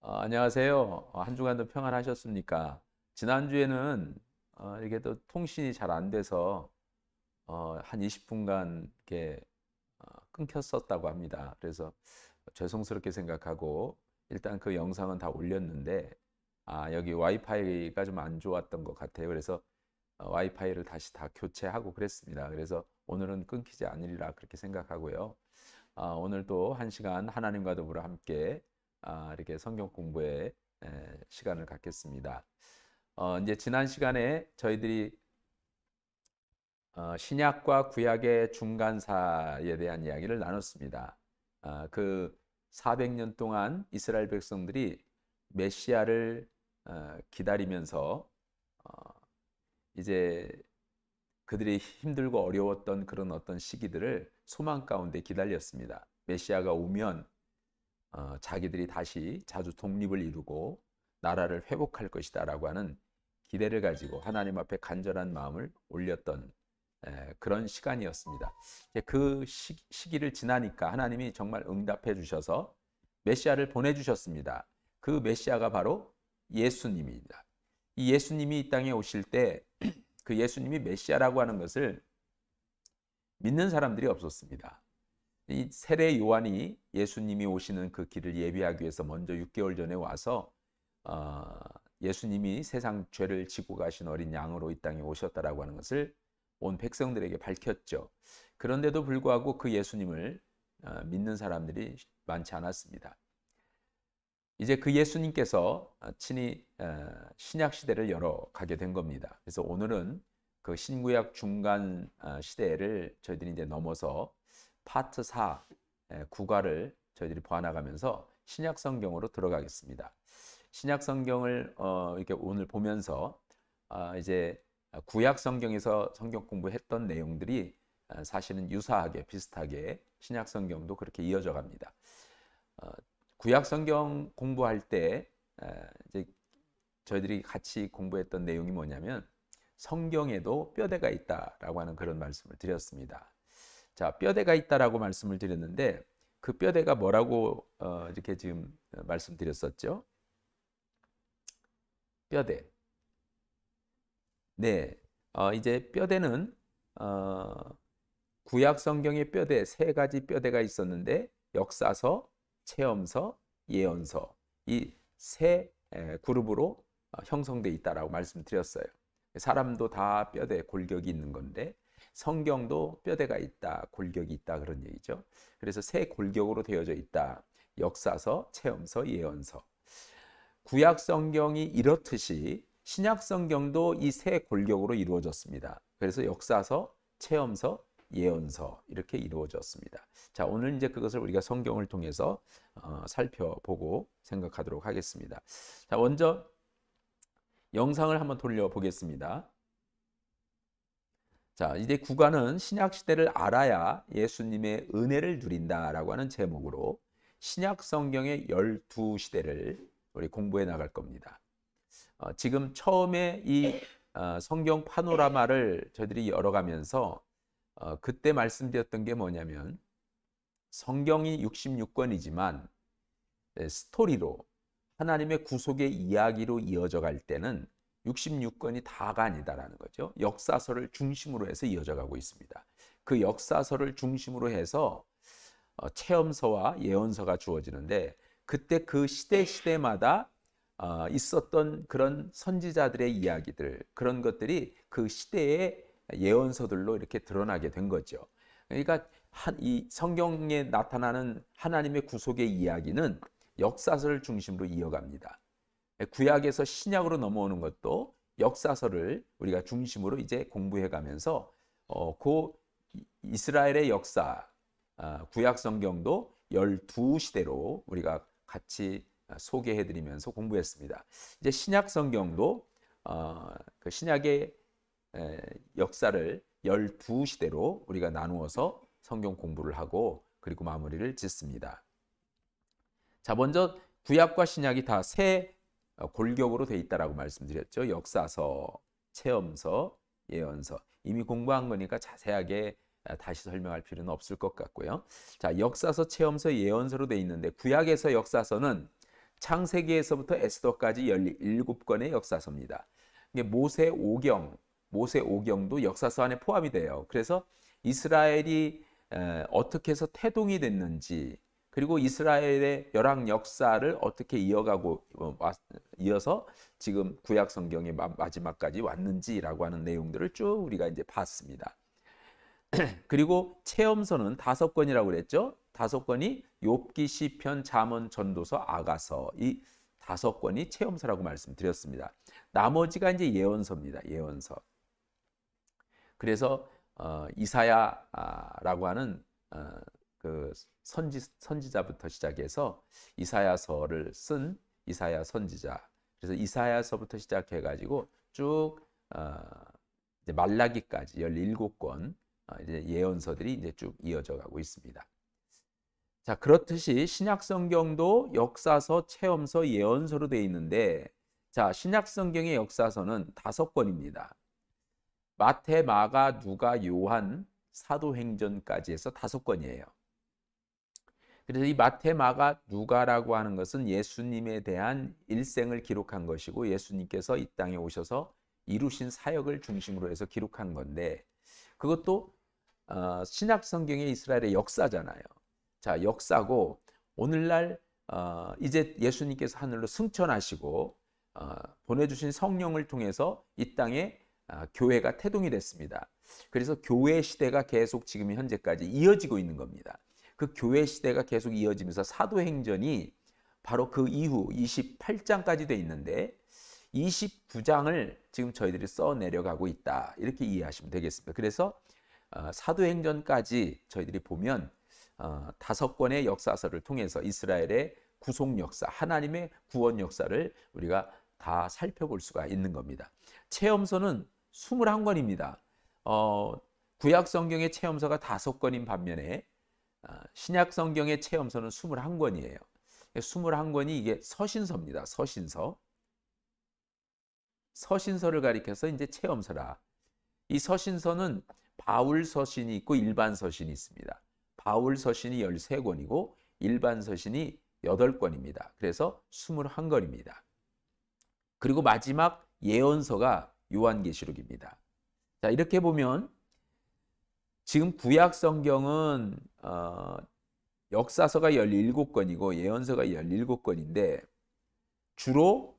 안녕하세요. 한 주간도 평안하셨습니까? 지난주에는 이게 또 통신이 잘 안 돼서 한 20분간 이렇게 끊겼었다고 합니다. 그래서 죄송스럽게 생각하고 일단 그 영상은 다 올렸는데 여기 와이파이가 좀 안 좋았던 것 같아요. 그래서 와이파이를 다시 다 교체하고 그랬습니다. 그래서 오늘은 끊기지 않으리라 그렇게 생각하고요. 오늘도 한 시간 하나님과 더불어 함께 이렇게 성경 공부에 시간을 갖겠습니다. 이제 지난 시간에 저희들이 신약과 구약의 중간사에 대한 이야기를 나눴습니다. 그 400년 동안 이스라엘 백성들이 메시아를 기다리면서 어, 이제 그들이 힘들고 어려웠던 그런 어떤 시기들을 소망 가운데 기다렸습니다. 메시아가 오면 자기들이 다시 자주 독립을 이루고 나라를 회복할 것이다라고 하는 기대를 가지고 하나님 앞에 간절한 마음을 올렸던 그런 시간이었습니다. 이제 그 시기를 지나니까 하나님이 정말 응답해 주셔서 메시아를 보내주셨습니다. 그 메시아가 바로 예수님입니다. 이 예수님이 이 땅에 오실 때 그 예수님이 메시아라고 하는 것을 믿는 사람들이 없었습니다. 이 세례 요한이 예수님이 오시는 그 길을 예비하기 위해서 먼저 6개월 전에 와서 어, 예수님이 세상 죄를 지고 가신 어린 양으로 이 땅에 오셨다라고 하는 것을 온 백성들에게 밝혔죠. 그런데도 불구하고 그 예수님을 믿는 사람들이 많지 않았습니다. 이제 그 예수님께서 친히 신약 시대를 열어가게 된 겁니다. 그래서 오늘은 그 신구약 중간 시대를 저희들이 이제 넘어서 파트 4 구가를 저희들이 보아나가면서 신약 성경으로 들어가겠습니다. 신약 성경을 이렇게 오늘 보면서 이제 구약 성경에서 성경 공부했던 내용들이 사실은 유사하게 비슷하게 신약 성경도 그렇게 이어져 갑니다. 어, 구약 성경 공부할 때 이제 저희들이 같이 공부했던 내용이 뭐냐면 성경에도 뼈대가 있다라고 하는 그런 말씀을 드렸습니다. 자, 뼈대가 있다라고 말씀을 드렸는데 그 뼈대가 뭐라고 이렇게 지금 말씀드렸었죠? 뼈대. 네. 이제 뼈대는 어, 구약 성경의 뼈대 세 가지 뼈대가 있었는데 역사서, 체험서, 예언서 이 세 그룹으로 형성돼 있다라고 말씀드렸어요. 사람도 다 뼈대 골격이 있는 건데 성경도 뼈대가 있다, 골격이 있다 그런 얘기죠. 그래서 세 골격으로 되어져 있다. 역사서, 체험서, 예언서. 구약 성경이 이렇듯이 신약 성경도 이 세 골격으로 이루어졌습니다. 그래서 역사서, 체험서, 예언서 이렇게 이루어졌습니다. 자, 오늘 이제 그것을 우리가 성경을 통해서 살펴보고 생각하도록 하겠습니다. 자, 먼저 영상을 한번 돌려보겠습니다. 자, 이제 구간은 신약 시대를 알아야 예수님의 은혜를 누린다라고 하는 제목으로 신약 성경의 12시대를 우리 공부해 나갈 겁니다. 지금 처음에 이 성경 파노라마를 저희들이 열어가면서 그때 말씀드렸던 게 뭐냐면 성경이 66권이지만 스토리로 하나님의 구속의 이야기로 이어져 갈 때는 66권이 다가 아니다라는 거죠. 역사서를 중심으로 해서 이어져 가고 있습니다. 그 역사서를 중심으로 해서 체험서와 예언서가 주어지는데 그때 그 시대마다 있었던 그런 선지자들의 이야기들 그런 것들이 그 시대의 예언서들로 이렇게 드러나게 된 거죠. 그러니까 이 성경에 나타나는 하나님의 구속의 이야기는 역사서를 중심으로 이어갑니다. 구약에서 신약으로 넘어오는 것도 역사서를 우리가 중심으로 이제 공부해 가면서 그 이스라엘의 역사 구약 성경도 12시대로 우리가 같이 소개해 드리면서 공부했습니다. 이제 신약 성경도 그 신약의 역사를 12시대로 우리가 나누어서 성경 공부를 하고 그리고 마무리를 짓습니다. 자, 먼저 구약과 신약이 다 세 골격으로 돼 있다라고 말씀드렸죠. 역사서, 체험서, 예언서. 이미 공부한 거니까 자세하게 다시 설명할 필요는 없을 것 같고요. 자, 역사서, 체험서, 예언서로 돼 있는데 구약에서 역사서는 창세기에서부터 에스더까지 17권의 역사서입니다. 이게 모세오경도 역사서 안에 포함이 돼요. 그래서 이스라엘이 어떻게 해서 태동이 됐는지, 그리고 이스라엘의 열왕 역사를 어떻게 이어서 지금 구약 성경의 마지막까지 왔는지라고 하는 내용들을 쭉 우리가 이제 봤습니다. 그리고 체험서는 5권이라고 그랬죠. 5권이 욥기, 시편, 잠언, 전도서, 아가서, 이 5권이 체험서라고 말씀드렸습니다. 나머지가 이제 예언서입니다. 예언서. 그래서 이사야라고 하는 그 선지자부터 시작해서 이사야서를 쓴 이사야 선지자. 그래서 이사야서부터 시작해가지고 쭉 이제 말라기까지 17권 이제 예언서들이 이제 쭉 이어져 가고 있습니다. 자, 그렇듯이 신약 성경도 역사서, 체험서, 예언서로 되어 있는데, 자, 신약 성경의 역사서는 5권입니다. 마태, 마가, 누가, 요한, 사도행전까지 해서 5권이에요. 그래서 이 마태, 마가, 누가라고 하는 것은 예수님에 대한 일생을 기록한 것이고, 예수님께서 이 땅에 오셔서 이루신 사역을 중심으로 해서 기록한 건데, 그것도 신약 성경의 이스라엘의 역사잖아요. 자, 역사고 오늘날 이제 예수님께서 하늘로 승천하시고 보내주신 성령을 통해서 이 땅에 교회가 태동이 됐습니다. 그래서 교회 시대가 계속 지금 현재까지 이어지고 있는 겁니다. 그 교회 시대가 계속 이어지면서 사도행전이 바로 그 이후 28장까지 돼 있는데 29장을 지금 저희들이 써 내려가고 있다. 이렇게 이해하시면 되겠습니다. 그래서 사도행전까지 저희들이 보면 5권의 역사서를 통해서 이스라엘의 구속 역사, 하나님의 구원 역사를 우리가 다 살펴볼 수가 있는 겁니다. 체험서는 21권입니다. 구약 성경의 체험서가 5권인 반면에 신약 성경의 체험서는 21권이에요. 21권이 이게 서신서입니다. 서신서를 가리켜서 이제 체험서라. 이 서신서는 바울 서신이 있고 일반 서신이 있습니다. 바울 서신이 13권이고 일반 서신이 8권입니다. 그래서 21권입니다. 그리고 마지막 예언서가 요한계시록입니다. 자, 이렇게 보면 지금 구약 성경은 역사서가 17권이고 예언서가 17권인데 주로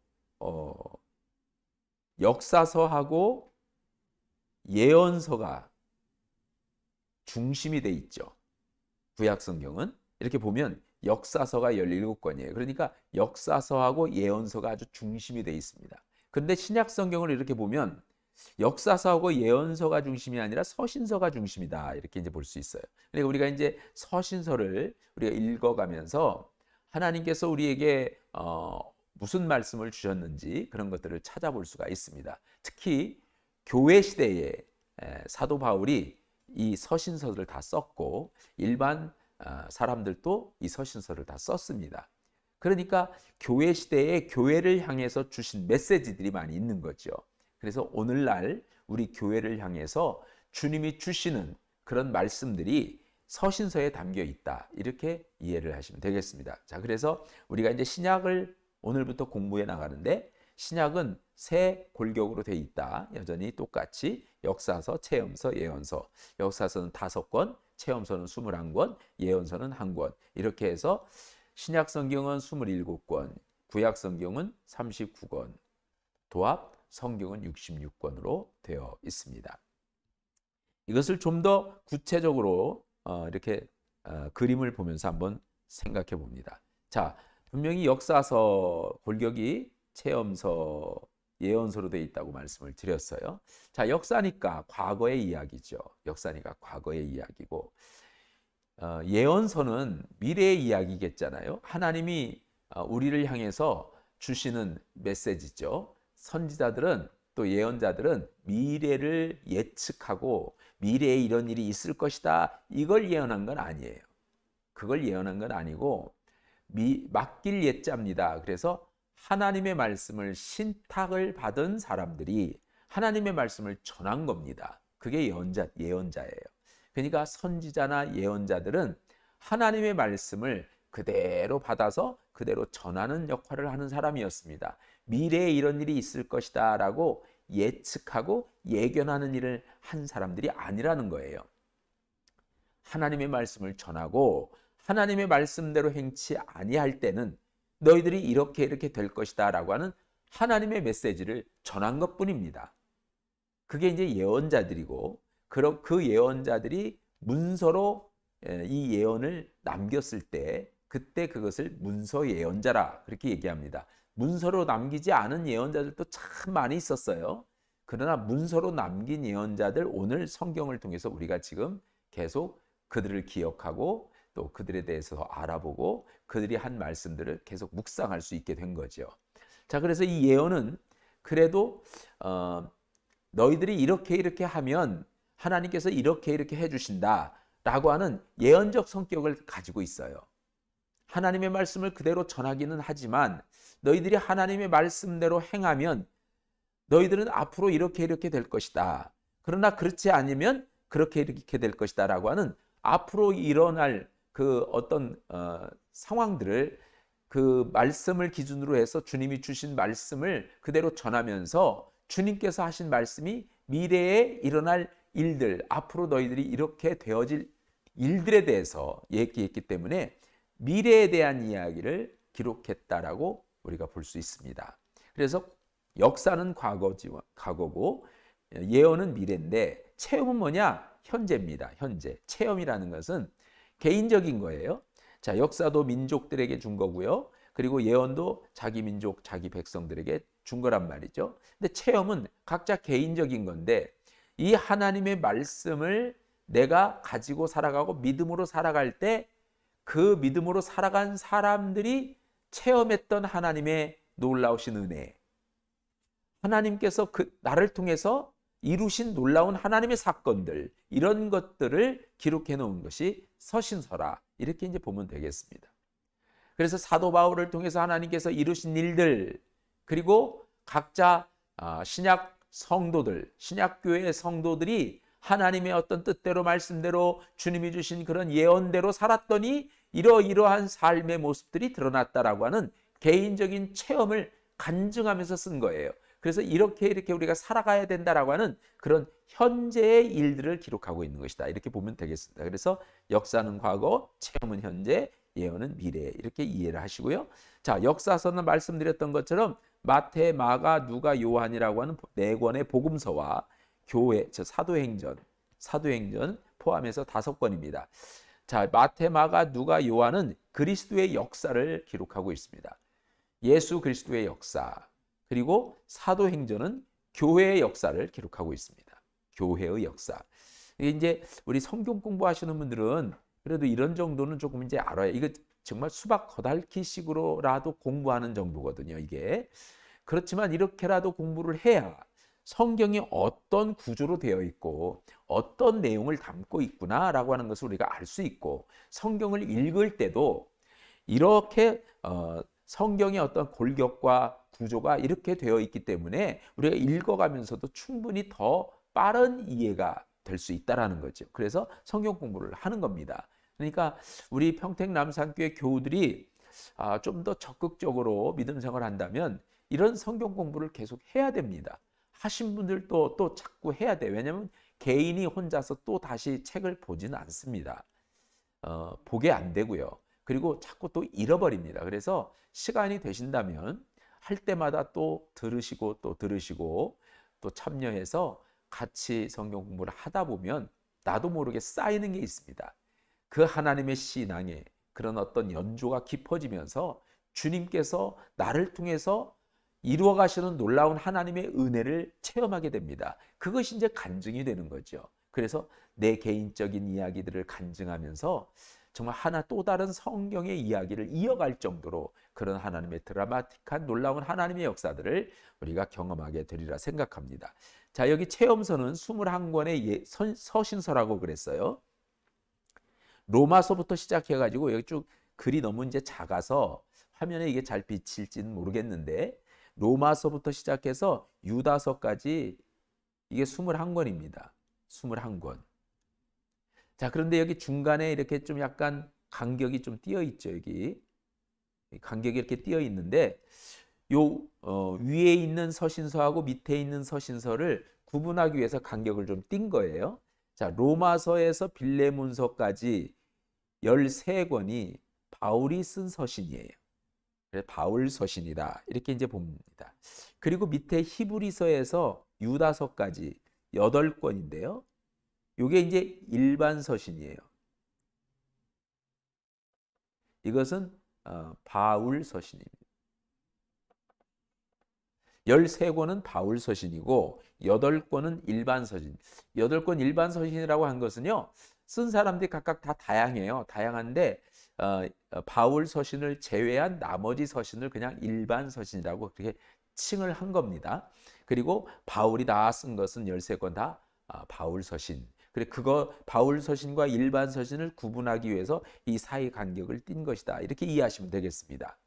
역사서하고 예언서가 중심이 돼 있죠. 구약 성경은 이렇게 보면 역사서가 17권이에요. 그러니까 역사서하고 예언서가 아주 중심이 돼 있습니다. 그런데 신약 성경을 이렇게 보면 역사서하고 예언서가 중심이 아니라 서신서가 중심이다. 이렇게 이제 볼 수 있어요. 그러니까 우리가 이제 서신서를 우리가 읽어가면서 하나님께서 우리에게 무슨 말씀을 주셨는지 그런 것들을 찾아볼 수가 있습니다. 특히 교회 시대에 사도 바울이 이 서신서를 다 썼고 일반 사람들도 이 서신서를 다 썼습니다. 그러니까 교회 시대에 교회를 향해서 주신 메시지들이 많이 있는 거죠. 그래서 오늘날 우리 교회를 향해서 주님이 주시는 그런 말씀들이 서신서에 담겨 있다. 이렇게 이해를 하시면 되겠습니다. 자, 그래서 우리가 이제 신약을 오늘부터 공부해 나가는데 신약은 세 골격으로 돼 있다. 여전히 똑같이 역사서, 체험서, 예언서. 역사서는 5권, 체험서는 21권, 예언서는 1권. 이렇게 해서 신약 성경은 27권, 구약 성경은 39권, 도합 성경은 66권으로 되어 있습니다. 이것을 좀 더 구체적으로 이렇게 그림을 보면서 한번 생각해 봅니다. 자, 분명히 역사서 골격이 체험서, 예언서로 되어 있다고 말씀을 드렸어요. 자, 역사니까 과거의 이야기죠. 역사니까 과거의 이야기고 예언서는 미래의 이야기겠잖아요. 하나님이 우리를 향해서 주시는 메시지죠. 선지자들은 또 예언자들은 미래를 예측하고 미래에 이런 일이 있을 것이다. 이걸 예언한 건 아니에요. 그걸 예언한 건 아니고 맡길 예자입니다. 그래서 하나님의 말씀을 신탁을 받은 사람들이 하나님의 말씀을 전한 겁니다. 그게 예언자예요. 그러니까 선지자나 예언자들은 하나님의 말씀을 그대로 받아서 그대로 전하는 역할을 하는 사람이었습니다. 미래에 이런 일이 있을 것이다 라고 예측하고 예견하는 일을 한 사람들이 아니라는 거예요. 하나님의 말씀을 전하고 하나님의 말씀대로 행치 아니할 때는 너희들이 이렇게 될 것이다 라고 하는 하나님의 메시지를 전한 것뿐입니다. 그게 이제 예언자들이고 그 예언자들이 문서로 이 예언을 남겼을 때 그때 그것을 문서 예언자라 그렇게 얘기합니다. 문서로 남기지 않은 예언자들도 참 많이 있었어요. 그러나 문서로 남긴 예언자들 오늘 성경을 통해서 우리가 지금 계속 그들을 기억하고 또 그들에 대해서 더 알아보고 그들이 한 말씀들을 계속 묵상할 수 있게 된 거죠. 자, 그래서 이 예언은 그래도 너희들이 이렇게 하면 하나님께서 이렇게 해주신다 라고 하는 예언적 성격을 가지고 있어요. 하나님의 말씀을 그대로 전하기는 하지만 너희들이 하나님의 말씀대로 행하면 너희들은 앞으로 이렇게 될 것이다. 그러나 그렇지 않으면 그렇게 될 것이다 라고 하는 앞으로 일어날 그 어떤 상황들을 그 말씀을 기준으로 해서 주님이 주신 말씀을 그대로 전하면서 주님께서 하신 말씀이 미래에 일어날 일들, 앞으로 너희들이 이렇게 되어질 일들에 대해서 얘기했기 때문에 미래에 대한 이야기를 기록했다라고 우리가 볼 수 있습니다. 그래서 역사는 과거고 예언은 미래인데 체험은 뭐냐? 현재입니다. 현재. 체험이라는 것은 개인적인 거예요. 자, 역사도 민족들에게 준 거고요. 그리고 예언도 자기 민족, 자기 백성들에게 준 거란 말이죠. 근데 체험은 각자 개인적인 건데 이 하나님의 말씀을 내가 가지고 살아가고 믿음으로 살아갈 때 그 믿음으로 살아간 사람들이 체험했던 하나님의 놀라우신 은혜, 하나님께서 나를 통해서 이루신 놀라운 하나님의 사건들, 이런 것들을 기록해 놓은 것이 서신서라 이렇게 이제 보면 되겠습니다. 그래서 사도 바울을 통해서 하나님께서 이루신 일들, 그리고 각자 신약 성도들, 신약교회의 성도들이 하나님의 어떤 뜻대로 말씀대로 주님이 주신 그런 예언대로 살았더니 이러이러한 삶의 모습들이 드러났다라고 하는 개인적인 체험을 간증하면서 쓴 거예요. 그래서 이렇게 우리가 살아가야 된다라고 하는 그런 현재의 일들을 기록하고 있는 것이다. 이렇게 보면 되겠습니다. 그래서 역사는 과거, 체험은 현재, 예언은 미래 이렇게 이해를 하시고요. 자, 역사서는 말씀드렸던 것처럼 마태, 마가, 누가, 요한이라고 하는 네 권의 복음서와 교회, 사도행전 포함해서 5권입니다. 자, 마태, 마가, 누가, 요한은 그리스도의 역사를 기록하고 있습니다. 예수 그리스도의 역사, 그리고 사도행전은 교회의 역사를 기록하고 있습니다. 교회의 역사. 이게 이제 우리 성경 공부하시는 분들은 그래도 이런 정도는 조금 이제 알아야, 이거 정말 수박 거달기식으로라도 공부하는 정도거든요, 이게. 그렇지만 이렇게라도 공부를 해야 성경이 어떤 구조로 되어 있고 어떤 내용을 담고 있구나라고 하는 것을 우리가 알 수 있고, 성경을 읽을 때도 이렇게 성경의 어떤 골격과 구조가 이렇게 되어 있기 때문에 우리가 읽어가면서도 충분히 더 빠른 이해가 될 수 있다는 거죠. 그래서 성경 공부를 하는 겁니다. 그러니까 우리 평택 남산교회 교우들이 좀 더 적극적으로 믿음 생활을 한다면 이런 성경 공부를 계속 해야 됩니다. 하신 분들도 또 자꾸 해야 돼요. 왜냐하면 개인이 혼자서 또 다시 책을 보지는 않습니다. 보게 안 되고요. 그리고 자꾸 또 잃어버립니다. 그래서 시간이 되신다면 할 때마다 또 들으시고 또 참여해서 같이 성경 공부를 하다 보면 나도 모르게 쌓이는 게 있습니다. 그 하나님의 신앙에 그런 어떤 연조가 깊어지면서 주님께서 나를 통해서 이루어 가시는 놀라운 하나님의 은혜를 체험하게 됩니다. 그것이 이제 간증이 되는 거죠. 그래서 내 개인적인 이야기들을 간증하면서 정말 하나 또 다른 성경의 이야기를 이어갈 정도로 그런 하나님의 드라마틱한 놀라운 하나님의 역사들을 우리가 경험하게 되리라 생각합니다. 자, 여기 체험서는 21권의 서신서라고 그랬어요. 로마서부터 시작해가지고 여기 쭉 글이 너무 이제 작아서 화면에 이게 잘 비칠지는 모르겠는데 로마서부터 시작해서 유다서까지 이게 21권입니다. 21권. 자, 그런데 여기 중간에 이렇게 좀 약간 간격이 좀 띄어 있죠. 여기 간격이 이렇게 띄어 있는데 요 위에 있는 서신서하고 밑에 있는 서신서를 구분하기 위해서 간격을 좀 띈 거예요. 자, 로마서에서 빌레몬서까지 13권이 바울이 쓴 서신이에요. 그래서 바울 서신이다. 이렇게 이제 봅니다. 그리고 밑에 히브리서에서 유다서까지 8권인데요. 이게 이제 일반 서신이에요. 이것은 바울 서신입니다. 13권은 바울 서신이고 8권은 일반 서신. 8권 일반 서신이라고 한 것은요. 쓴 사람들이 각각 다 다양해요. 다양한데 바울 서신을 제외한 나머지 서신을 그냥 일반 서신이라고 그렇게 칭을 한 겁니다. 그리고 바울이 다 쓴 것은 13권 다 바울 서신. 그래 그거 바울 서신과 일반 서신을 구분하기 위해서 이 사이 간격을 띈 것이다. 이렇게 이해하시면 되겠습니다.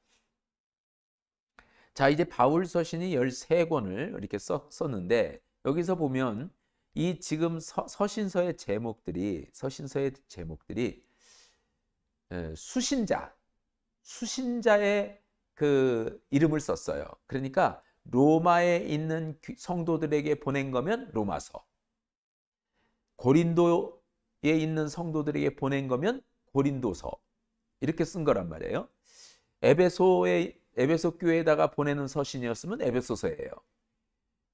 자, 이제 바울 서신이 13권을 이렇게 썼는데 여기서 보면 이 지금 서신서의 제목들이 수신자의 그 이름을 썼어요. 그러니까 로마에 있는 성도들에게 보낸 거면 로마서, 고린도에 있는 성도들에게 보낸 거면 고린도서 이렇게 쓴 거란 말이에요. 에베소 교회에다가 보내는 서신이었으면 에베소서예요.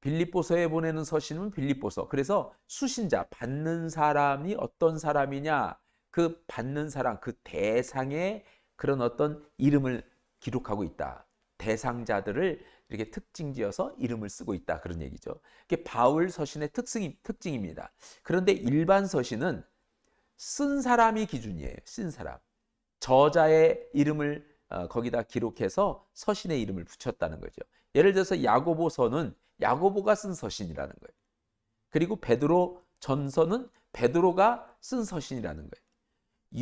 빌립보서에 보내는 서신은 빌립보서. 그래서 수신자, 받는 사람이 어떤 사람이냐, 그 받는 사람, 그 대상의 그런 어떤 이름을 기록하고 있다. 대상자들을 이렇게 특징지어서 이름을 쓰고 있다. 그런 얘기죠. 그게 바울 서신의 특징입니다. 그런데 일반 서신은 쓴 사람이 기준이에요. 쓴 사람. 저자의 이름을 거기다 기록해서 서신의 이름을 붙였다는 거죠. 예를 들어서 야고보서는 야고보가 쓴 서신이라는 거예요. 그리고 베드로 전서는 베드로가 쓴 서신이라는 거예요.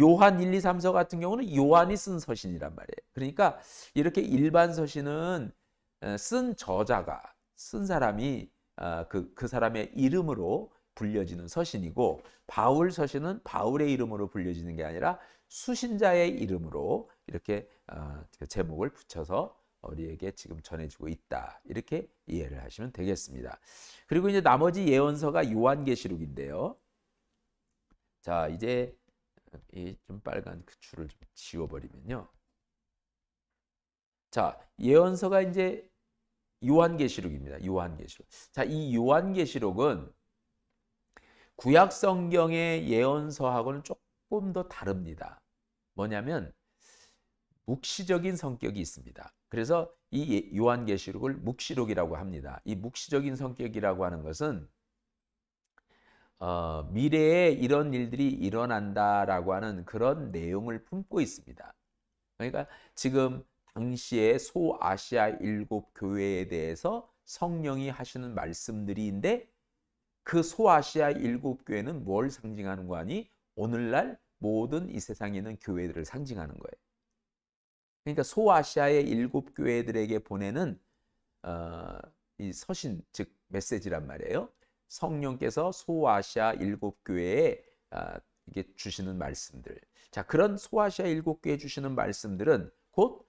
요한 1, 2, 3서 같은 경우는 요한이 쓴 서신이란 말이에요. 그러니까 이렇게 일반 서신은 쓴 저자가, 쓴 사람이 그 사람의 이름으로 불려지는 서신이고, 바울 서신은 바울의 이름으로 불려지는 게 아니라 수신자의 이름으로 이렇게 제목을 붙여서 우리에게 지금 전해주고 있다. 이렇게 이해를 하시면 되겠습니다. 그리고 이제 나머지 예언서가 요한계시록인데요. 자, 이제 이 좀 빨간 그 줄을 좀 지워버리면요. 자, 예언서가 이제 요한계시록입니다. 요한계시록. 자, 이 요한계시록은 구약 성경의 예언서하고는 조금 더 다릅니다. 뭐냐면 묵시적인 성격이 있습니다. 그래서 이 요한계시록을 묵시록이라고 합니다. 이 묵시적인 성격이라고 하는 것은 미래에 이런 일들이 일어난다라고 하는 그런 내용을 품고 있습니다. 그러니까 지금 당시에 소아시아 7교회에 대해서 성령이 하시는 말씀들인데 그 소아시아 7교회는 뭘 상징하는 거 아니? 오늘날 모든 이 세상에 있는 교회들을 상징하는 거예요. 그러니까 소아시아의 7교회들에게 보내는 이 서신, 즉 메시지란 말이에요. 성령께서 소아시아 7교회에 이게 주시는 말씀들. 자, 그런 소아시아 7교회에 주시는 말씀들은 곧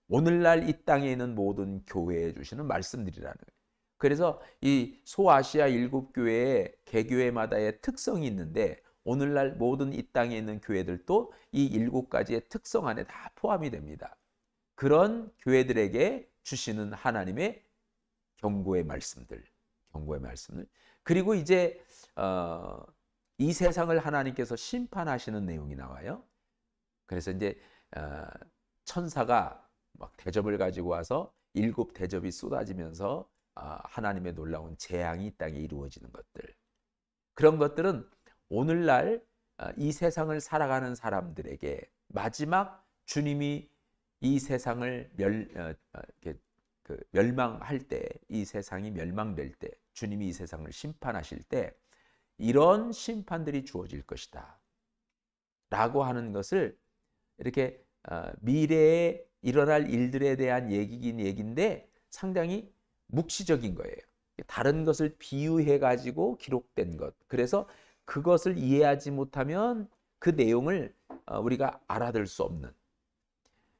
오늘날 이 땅에 있는 모든 교회에 주시는 말씀들이라는 거예요. 그래서 이 소아시아 7교회의 개교회마다의 특성이 있는데 오늘날 모든 이 땅에 있는 교회들도 이 7가지의 특성 안에 다 포함이 됩니다. 그런 교회들에게 주시는 하나님의 경고의 말씀들. 그리고 이제 이 세상을 하나님께서 심판하시는 내용이 나와요. 그래서 이제 천사가 막 대접을 가지고 와서 7대접이 쏟아지면서 하나님의 놀라운 재앙이 이 땅에 이루어지는 것들. 그런 것들은 오늘날 이 세상을 살아가는 사람들에게 마지막 주님이 이 세상을 멸망할 때, 이 세상이 멸망될 때, 주님이 이 세상을 심판하실 때 이런 심판들이 주어질 것이다 라고 하는 것을 이렇게 미래에 일어날 일들에 대한 얘기긴 얘기인데 상당히 묵시적인 거예요. 다른 것을 비유해 가지고 기록된 것. 그래서 그것을 이해하지 못하면 그 내용을 우리가 알아들 수 없는.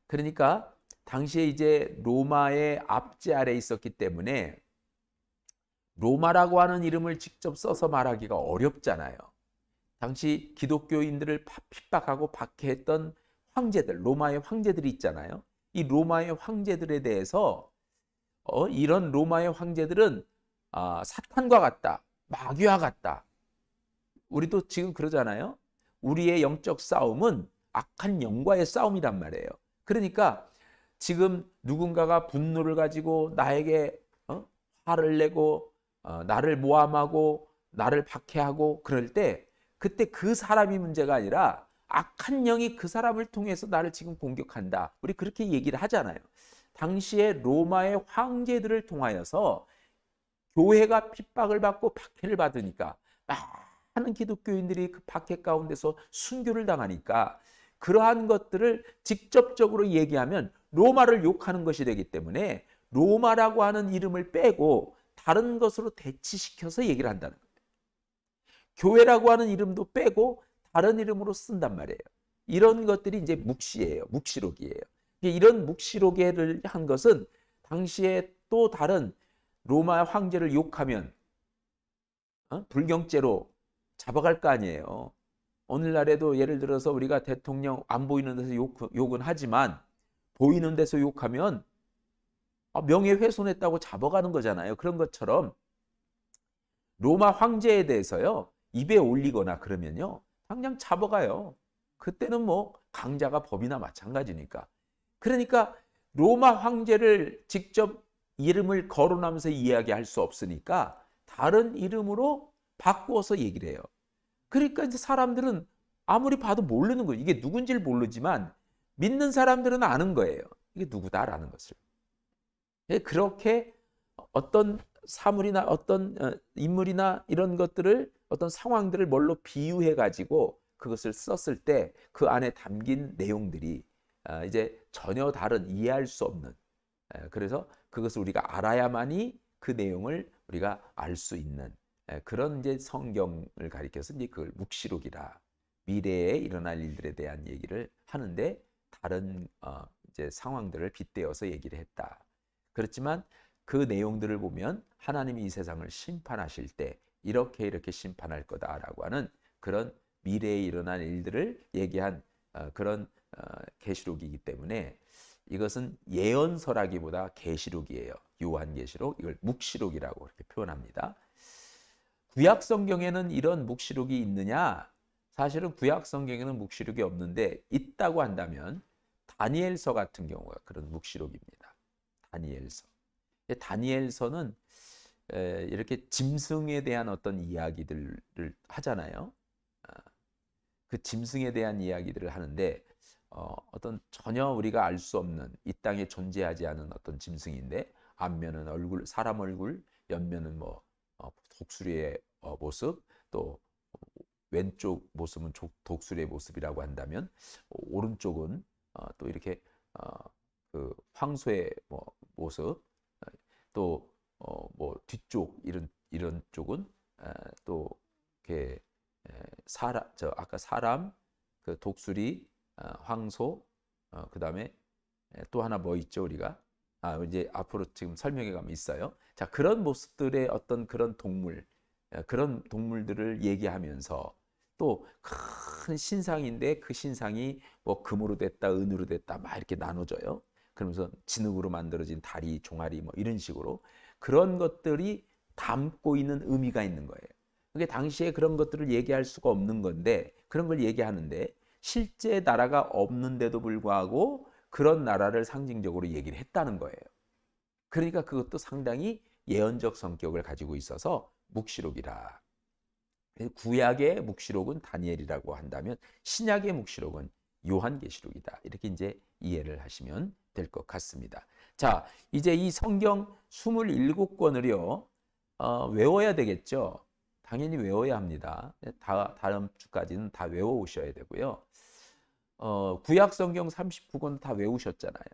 그러니까 당시에 이제 로마의 압제 아래에 있었기 때문에 로마라고 하는 이름을 직접 써서 말하기가 어렵잖아요. 당시 기독교인들을 핍박하고 박해했던 황제들, 로마의 황제들이 있잖아요. 이 로마의 황제들에 대해서 이런 로마의 황제들은 사탄과 같다, 마귀와 같다. 우리도 지금 그러잖아요. 우리의 영적 싸움은 악한 영과의 싸움이란 말이에요. 그러니까 지금 누군가가 분노를 가지고 나에게 화를 내고 나를 모함하고 나를 박해하고 그럴 때 그때 그 사람이 문제가 아니라 악한 영이 그 사람을 통해서 나를 지금 공격한다. 우리 그렇게 얘기를 하잖아요. 당시에 로마의 황제들을 통하여서 교회가 핍박을 받고 박해를 받으니까 많은 기독교인들이 그 박해 가운데서 순교를 당하니까 그러한 것들을 직접적으로 얘기하면 로마를 욕하는 것이 되기 때문에 로마라고 하는 이름을 빼고 다른 것으로 대치시켜서 얘기를 한다는 거예요. 교회라고 하는 이름도 빼고 다른 이름으로 쓴단 말이에요. 이런 것들이 이제 묵시예요. 묵시록이에요. 이런 묵시록을 한 것은 당시에 또 다른 로마 황제를 욕하면 불경죄로 잡아갈 거 아니에요. 오늘날에도 예를 들어서 우리가 대통령 안 보이는 데서 욕은 하지만 보이는 데서 욕하면 명예훼손했다고 잡아가는 거잖아요. 그런 것처럼 로마 황제에 대해서요. 입에 올리거나 그러면요. 당장 잡아가요. 그때는 뭐 강자가 법이나 마찬가지니까. 그러니까 로마 황제를 직접 이름을 거론하면서 이야기할 수 없으니까 다른 이름으로 바꾸어서 얘기를 해요. 그러니까 이제 사람들은 아무리 봐도 모르는 거예요. 이게 누군지를 모르지만 믿는 사람들은 아는 거예요. 이게 누구다라는 것을. 그렇게 어떤 사물이나 어떤 인물이나 이런 것들을 어떤 상황들을 뭘로 비유해 가지고 그것을 썼을 때 그 안에 담긴 내용들이 이제 전혀 다른 이해할 수 없는, 그래서 그것을 우리가 알아야만이 그 내용을 우리가 알 수 있는 그런 이제 성경을 가리켜서 이제 그걸 묵시록이라, 미래에 일어날 일들에 대한 얘기를 하는데 다른 이제 상황들을 빗대어서 얘기를 했다. 그렇지만 그 내용들을 보면 하나님이 이 세상을 심판하실 때 이렇게 심판할 거다라고 하는 그런 미래에 일어날 일들을 얘기한 그런 계시록이기 때문에 이것은 예언서라기보다 계시록이에요. 요한계시록, 이걸 묵시록이라고 이렇게 표현합니다. 구약 성경에는 이런 묵시록이 있느냐? 사실은 구약 성경에는 묵시록이 없는데 있다고 한다면 다니엘서 같은 경우가 그런 묵시록입니다. 다니엘서. 다니엘서는 이렇게 짐승에 대한 어떤 이야기들을 하잖아요. 그 짐승에 대한 이야기들을 하는데 어떤 전혀 우리가 알 수 없는 이 땅에 존재하지 않은 어떤 짐승인데 앞면은 얼굴, 사람 얼굴, 옆면은 뭐 독수리의 모습, 또 왼쪽 모습은 독수리의 모습이라고 한다면 오른쪽은 또 이렇게 그 황소의 모습, 또 뭐 뒤쪽 이런 쪽은 또 이렇게 아까 사람, 그 독수리, 황소, 그다음에 또 하나 뭐 있죠 우리가? 이제 앞으로 지금 설명해 가면 있어요. 자, 그런 모습들의 어떤 그런 동물, 그런 동물들을 얘기하면서 또 큰 신상인데 그 신상이 뭐 금으로 됐다, 은으로 됐다 막 이렇게 나눠져요. 그러면서 진흙으로 만들어진 다리, 종아리 뭐 이런 식으로 그런 것들이 담고 있는 의미가 있는 거예요. 그게 당시에 그런 것들을 얘기할 수가 없는 건데 그런 걸 얘기하는데 실제 나라가 없는데도 불구하고 그런 나라를 상징적으로 얘기를 했다는 거예요. 그러니까 그것도 상당히 예언적 성격을 가지고 있어서 묵시록이라. 구약의 묵시록은 다니엘이라고 한다면 신약의 묵시록은 요한계시록이다. 이렇게 이제 이해를 하시면 될 것 같습니다. 자, 이제 이 성경 27권을요. 외워야 되겠죠. 당연히 외워야 합니다. 다음 주까지는 다 외워오셔야 되고요. 구약 성경 39권 다 외우셨잖아요.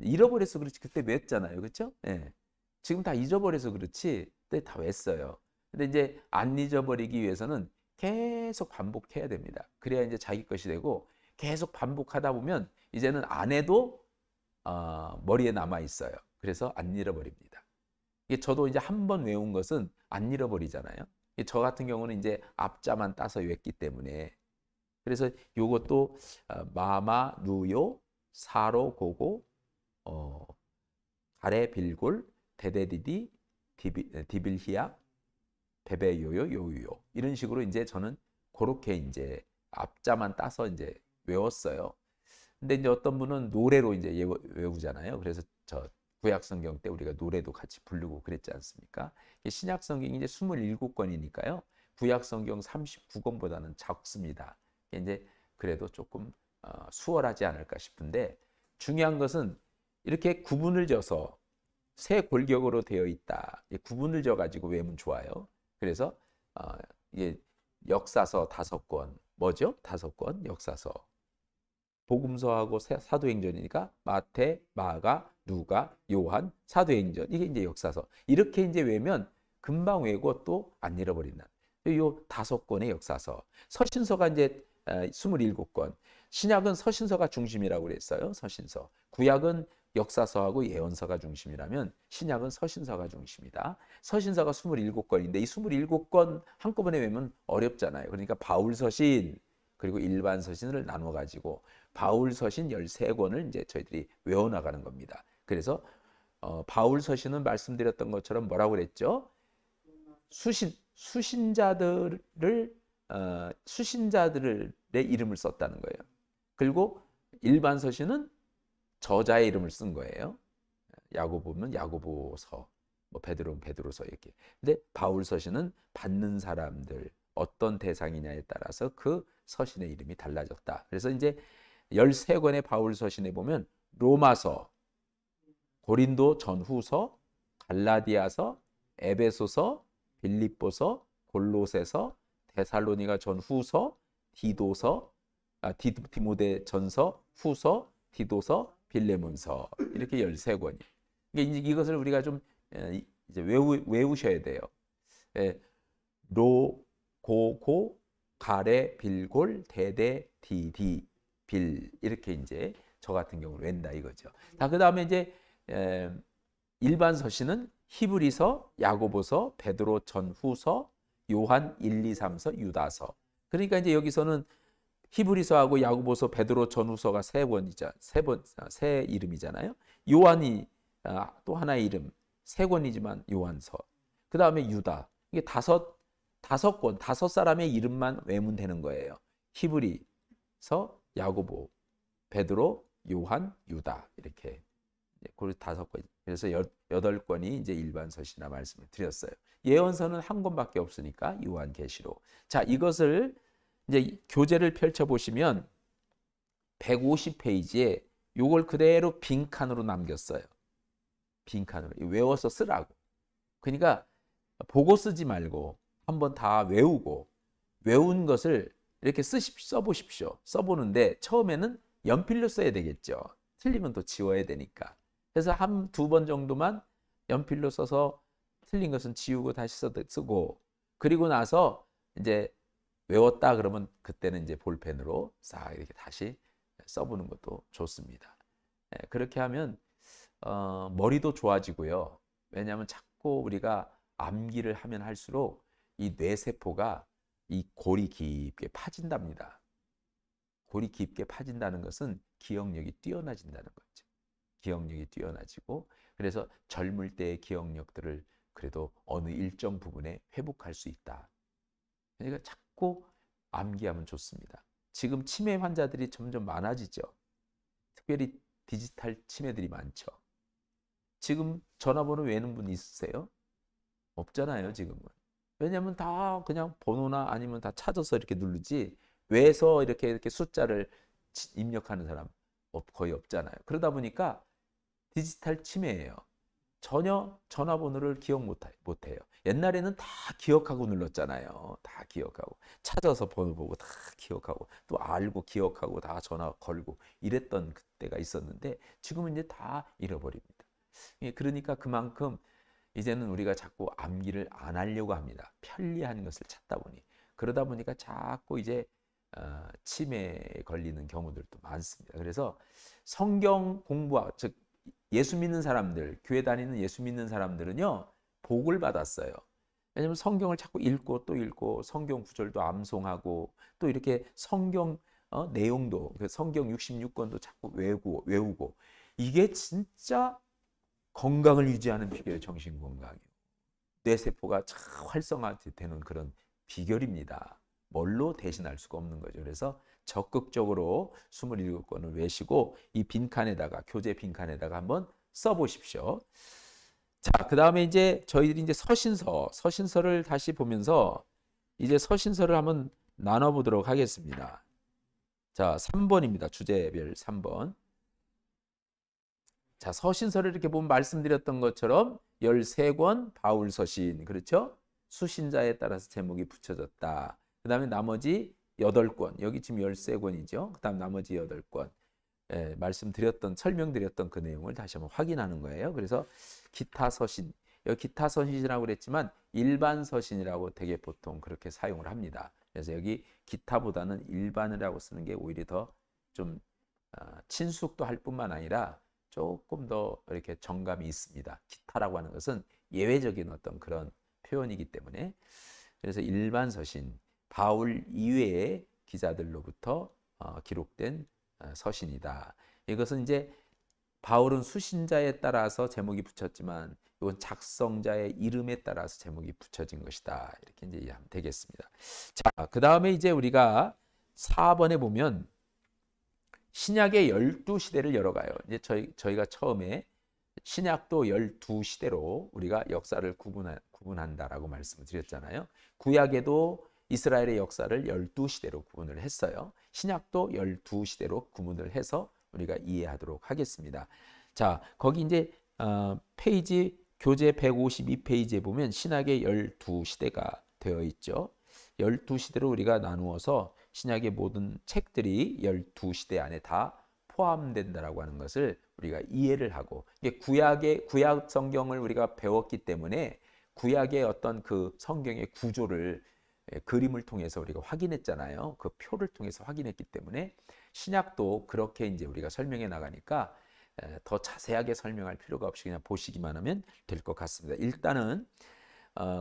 잃어버려서 그렇지 그때 외웠잖아요. 그렇죠? 예. 지금 다 잊어버려서 그렇지 그때 다 외웠어요. 근데 이제 안 잊어버리기 위해서는 계속 반복해야 됩니다. 그래야 이제 자기 것이 되고 계속 반복하다 보면 이제는 안 해도 머리에 남아 있어요. 그래서 안 잃어버립니다. 이게 저도 이제 한 번 외운 것은 안 잃어버리잖아요. 저 같은 경우는 이제 앞자만 따서 외웠기 때문에 그래서 요것도 마마 누요 사로 고고 가래 빌골 데데디디 디빌히야 베베요요 요요 이런 식으로 이제 저는 그렇게 이제 앞자만 따서 이제 외웠어요. 근데 이제 어떤 분은 노래로 이제 외우잖아요. 그래서 저 구약 성경 때 우리가 노래도 같이 부르고 그랬지 않습니까? 신약 성경이 이제 27권이니까요. 구약 성경 39권보다는 작습니다. 이제 그래도 조금 수월하지 않을까 싶은데 중요한 것은 이렇게 구분을 져서 세 골격으로 되어 있다. 구분을 져 가지고 외우면 좋아요. 그래서 이게 역사서 5권 뭐죠? 5권 역사서 복음서하고 사도행전이니까 마태, 마가, 누가, 요한, 사도행전 이게 이제 역사서 이렇게 이제 외우면 금방 외우고 또 안 잃어버린다. 요 5권의 역사서 서신서가 이제 27권 신약은 서신서가 중심이라고 그랬어요. 서신서 구약은 역사서하고 예언서가 중심이라면 신약은 서신서가 중심이다. 서신서가 27권인데 이 27권 한꺼번에 외우면 어렵잖아요. 그러니까 바울 서신 그리고 일반 서신을 나눠 가지고 바울 서신 13권을 이제 저희들이 외워 나가는 겁니다. 그래서 바울 서신은 말씀드렸던 것처럼 뭐라고 그랬죠? 수신자들의 이름을 썼다는 거예요. 그리고 일반 서신은 저자의 이름을 쓴 거예요. 야고보면 야고보서, 뭐 베드로는 베드로서 이렇게. 근데 바울 서신은 받는 사람들 어떤 대상이냐에 따라서 그 서신의 이름이 달라졌다. 그래서 이제 13권의 바울 서신에 보면 로마서, 고린도 전후서, 갈라디아서, 에베소서, 빌립보서, 골로새서, 데살로니가 전후서, 디도서, 디모데 전서, 후서, 디도서, 빌레몬서 이렇게 13권이. 이것을 우리가 좀 이제 외우셔야 돼요. 로, 고, 고, 가레, 빌골, 데데, 디디, 빌 이렇게 이제 저 같은 경우는 웬다 이거죠. 자, 그다음에 이제 일반 서신은 히브리서, 야고보서, 베드로 전후서, 요한 1, 2, 3서, 유다서. 그러니까 이제 여기서는 히브리서하고 야고보서, 베드로 전후서가 세 이름이잖아요. 요한이 또 하나의 이름, 3권이지만 요한서. 그다음에 유다. 이게 다섯 권, 5사람의 이름만 외우면 되는 거예요. 히브리서, 야고보, 베드로, 요한, 유다 이렇게. 그 5권. 그래서 8권이 이제 일반 서신이라 말씀을 드렸어요. 예언서는 한 권밖에 없으니까 요한계시록. 자, 이것을 이제 교재를 펼쳐 보시면 150페이지에 요걸 그대로 빈칸으로 남겼어요. 빈칸으로 외워서 쓰라고. 그러니까 보고 쓰지 말고 한번 다 외우고 외운 것을 이렇게 써보십시오. 써보는데 처음에는 연필로 써야 되겠죠. 틀리면 또 지워야 되니까. 그래서 한 2번 정도만 연필로 써서 틀린 것은 지우고 다시 쓰고 그리고 나서 이제 외웠다 그러면 그때는 이제 볼펜으로 싹 이렇게 다시 써보는 것도 좋습니다. 그렇게 하면 머리도 좋아지고요. 왜냐하면 자꾸 우리가 암기를 하면 할수록 이 뇌세포가 이 골이 깊게 파진답니다. 골이 깊게 파진다는 것은 기억력이 뛰어나진다는 거죠. 기억력이 뛰어나지고 그래서 젊을 때의 기억력들을 그래도 어느 일정 부분에 회복할 수 있다. 그러니까 자꾸 암기하면 좋습니다. 지금 치매 환자들이 점점 많아지죠. 특별히 디지털 치매들이 많죠. 지금 전화번호 외우는 분 있으세요? 없잖아요, 지금은. 왜냐하면 다 그냥 번호나 아니면 다 찾아서 이렇게 누르지 외서 이렇게 숫자를 입력하는 사람 거의 없잖아요. 그러다 보니까 디지털 치매예요. 전혀 전화번호를 기억 못해요. 옛날에는 다 기억하고 눌렀잖아요. 다 기억하고 찾아서 번호 보고 다 기억하고 또 알고 기억하고 다 전화 걸고 이랬던 그때가 있었는데 지금은 이제 다 잃어버립니다. 그러니까 그만큼 이제는 우리가 자꾸 암기를 안 하려고 합니다. 편리한 것을 찾다 보니. 그러다 보니까 자꾸 이제 치매에 걸리는 경우들도 많습니다. 그래서 성경 공부하, 즉 예수 믿는 사람들, 교회 다니는 예수 믿는 사람들은요, 복을 받았어요. 왜냐하면 성경을 자꾸 읽고 또 읽고 성경 구절도 암송하고 또 이렇게 성경 내용도 그 성경 66권도 자꾸 외우고 이게 진짜 건강을 유지하는 비결이 정신 건강이에요. 뇌세포가 참 활성화되는 그런 비결입니다. 뭘로 대신할 수가 없는 거죠. 그래서 적극적으로 27권을 외시고 이 빈칸에다가 교재 빈칸에다가 한번 써보십시오. 자, 그 다음에 이제 저희들이 이제 서신서를 다시 보면서 이제 서신서를 한번 나눠보도록 하겠습니다. 자, 3번입니다. 주제별 3번. 자, 서신서를 이렇게 보면 말씀드렸던 것처럼 13권 바울 서신, 그렇죠? 수신자에 따라서 제목이 붙여졌다. 그 다음에 나머지 8권, 여기 지금 13권이죠. 그 다음 나머지 8권. 설명드렸던 그 내용을 다시 한번 확인하는 거예요. 그래서 기타 서신, 여기 기타 서신이라고 그랬지만 일반 서신이라고 되게 보통 그렇게 사용을 합니다. 그래서 여기 기타보다는 일반이라고 쓰는 게 오히려 더 좀 친숙도 할 뿐만 아니라 조금 더 이렇게 정감이 있습니다. 기타라고 하는 것은 예외적인 어떤 그런 표현이기 때문에. 그래서 일반 서신, 바울 이외의 기자들로부터 기록된 서신이다. 이것은 이제 바울은 수신자에 따라서 제목이 붙였지만 이건 작성자의 이름에 따라서 제목이 붙여진 것이다. 이렇게 이제 이해하면 되겠습니다. 자, 그 다음에 이제 우리가 4번에 보면 신약의 12시대를 열어가요. 이제 저희가 처음에 신약도 12시대로 우리가 역사를 구분한다라고 말씀을 드렸잖아요. 구약에도 이스라엘의 역사를 12시대로 구분을 했어요. 신약도 12시대로 구분을 해서 우리가 이해하도록 하겠습니다. 자, 거기 이제 페이지 교재 152페이지에 보면 신약의 12시대가 되어 있죠. 12시대로 우리가 나누어서 신약의 모든 책들이 12시대 안에 다 포함된다라고 하는 것을 우리가 이해를 하고, 이게 구약 성경을 우리가 배웠기 때문에 구약의 어떤 그 성경의 구조를 그림을 통해서 우리가 확인했잖아요. 그 표를 통해서 확인했기 때문에 신약도 그렇게 이제 우리가 설명해 나가니까 더 자세하게 설명할 필요가 없이 그냥 보시기만 하면 될 것 같습니다. 일단은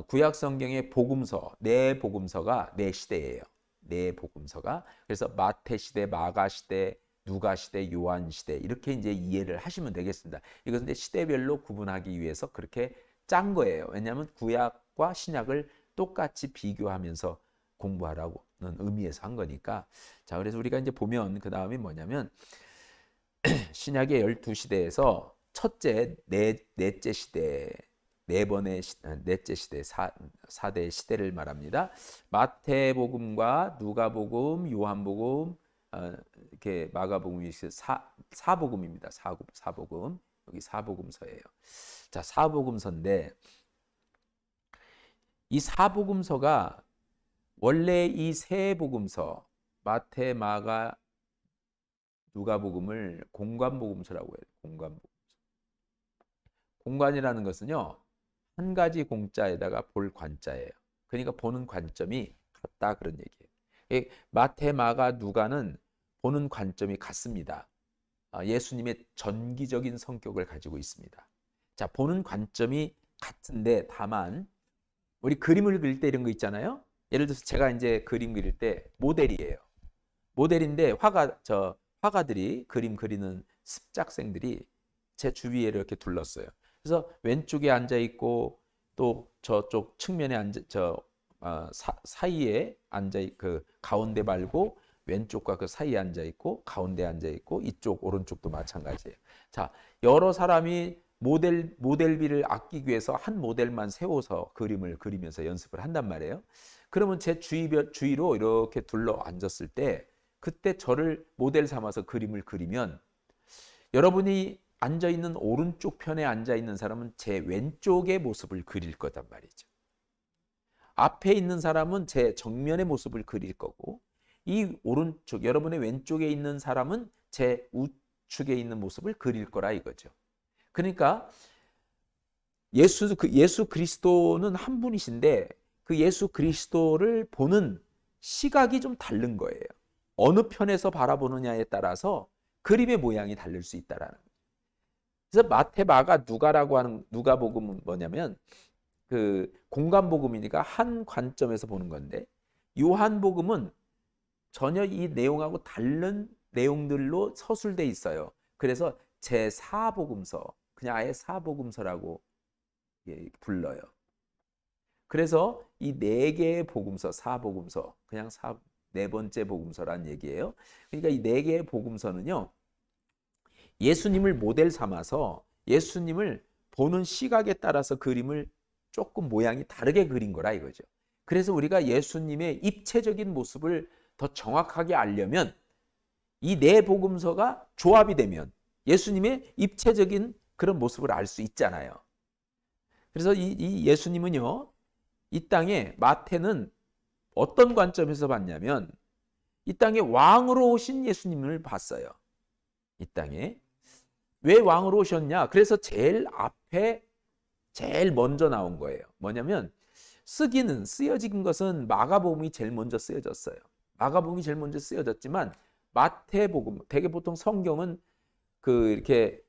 구약 성경의 복음서, 네 복음서가 네 시대예요. 네 복음서가. 그래서 마태 시대, 마가 시대, 누가 시대, 요한 시대 이렇게 이제 이해를 하시면 되겠습니다. 이것은 이제 시대별로 구분하기 위해서 그렇게 짠 거예요. 왜냐하면 구약과 신약을 똑같이 비교하면서 공부하라는 의미에서 한 거니까. 자, 그래서 우리가 이제 보면 그 다음이 뭐냐면 신약의 12시대에서 첫째, 넷째 시대, 넷째 시대, 4대 시대를 말합니다. 마태복음과 누가복음, 요한복음, 이렇게 마가복음이 사복음입니다. 사복음. 여기 사복음서예요. 자, 사복음서인데 이 사복음서가 원래 이 세 복음서 마태, 마가, 누가복음을 공관복음서라고 해요. 공관복음서. 공관이라는 것은요, 한 가지 공자에다가 볼 관자예요. 그러니까 보는 관점이 같다 그런 얘기예요. 마태, 마가, 누가는 보는 관점이 같습니다. 예수님의 전기적인 성격을 가지고 있습니다. 자, 보는 관점이 같은데 다만 우리 그림을 그릴 때 이런 거 있잖아요. 예를 들어서 제가 이제 그림 그릴 때 모델이에요. 모델인데 화가들이 그림 그리는 습작생들이 제 주위에 이렇게 둘렀어요. 그래서 왼쪽에 앉아 있고 또 저쪽 측면에 사이에 그 가운데 말고 왼쪽과 그 사이에 앉아 있고 가운데 앉아 있고 이쪽 오른쪽도 마찬가지예요. 자, 여러 사람이 모델비를 아끼기 위해서 한 모델만 세워서 그림을 그리면서 연습을 한단 말이에요. 그러면 제 주위로 이렇게 둘러 앉았을 때 그때 저를 모델 삼아서 그림을 그리면 여러분이 앉아있는 오른쪽 편에 앉아있는 사람은 제 왼쪽의 모습을 그릴 거단 말이죠. 앞에 있는 사람은 제 정면의 모습을 그릴 거고 이 오른쪽, 여러분의 왼쪽에 있는 사람은 제 우측에 있는 모습을 그릴 거라 이거죠. 그러니까 예수 그리스도는 한 분이신데 그 예수 그리스도를 보는 시각이 좀 다른 거예요. 어느 편에서 바라보느냐에 따라서 그림의 모양이 다를 수 있다라는 거예요. 그래서 마태, 마가, 누가라고 하는 누가복음은 뭐냐면 그 공간복음이니까 한 관점에서 보는 건데, 요한복음은 전혀 이 내용하고 다른 내용들로 서술돼 있어요. 그래서 제4복음서, 그냥 아예 사복음서라고 불러요. 그래서 이 네 개의 복음서, 사복음서, 그냥 네 번째 복음서란 얘기예요. 그러니까 이 네 개의 복음서는요, 예수님을 모델 삼아서 예수님을 보는 시각에 따라서 그림을 조금 모양이 다르게 그린 거라 이거죠. 그래서 우리가 예수님의 입체적인 모습을 더 정확하게 알려면 이 네 복음서가 조합이 되면 예수님의 입체적인 그런 모습을 알 수 있잖아요. 그래서 이 예수님은요, 이 땅에 마태는 어떤 관점에서 봤냐면 이 땅에 왕으로 오신 예수님을 봤어요. 이 땅에. 왜 왕으로 오셨냐? 그래서 제일 앞에 제일 먼저 나온 거예요. 뭐냐면 쓰여진 것은 마가복음이 제일 먼저 쓰여졌어요. 마가복음이 제일 먼저 쓰여졌지만 마태복음, 대개 보통 성경은 이렇게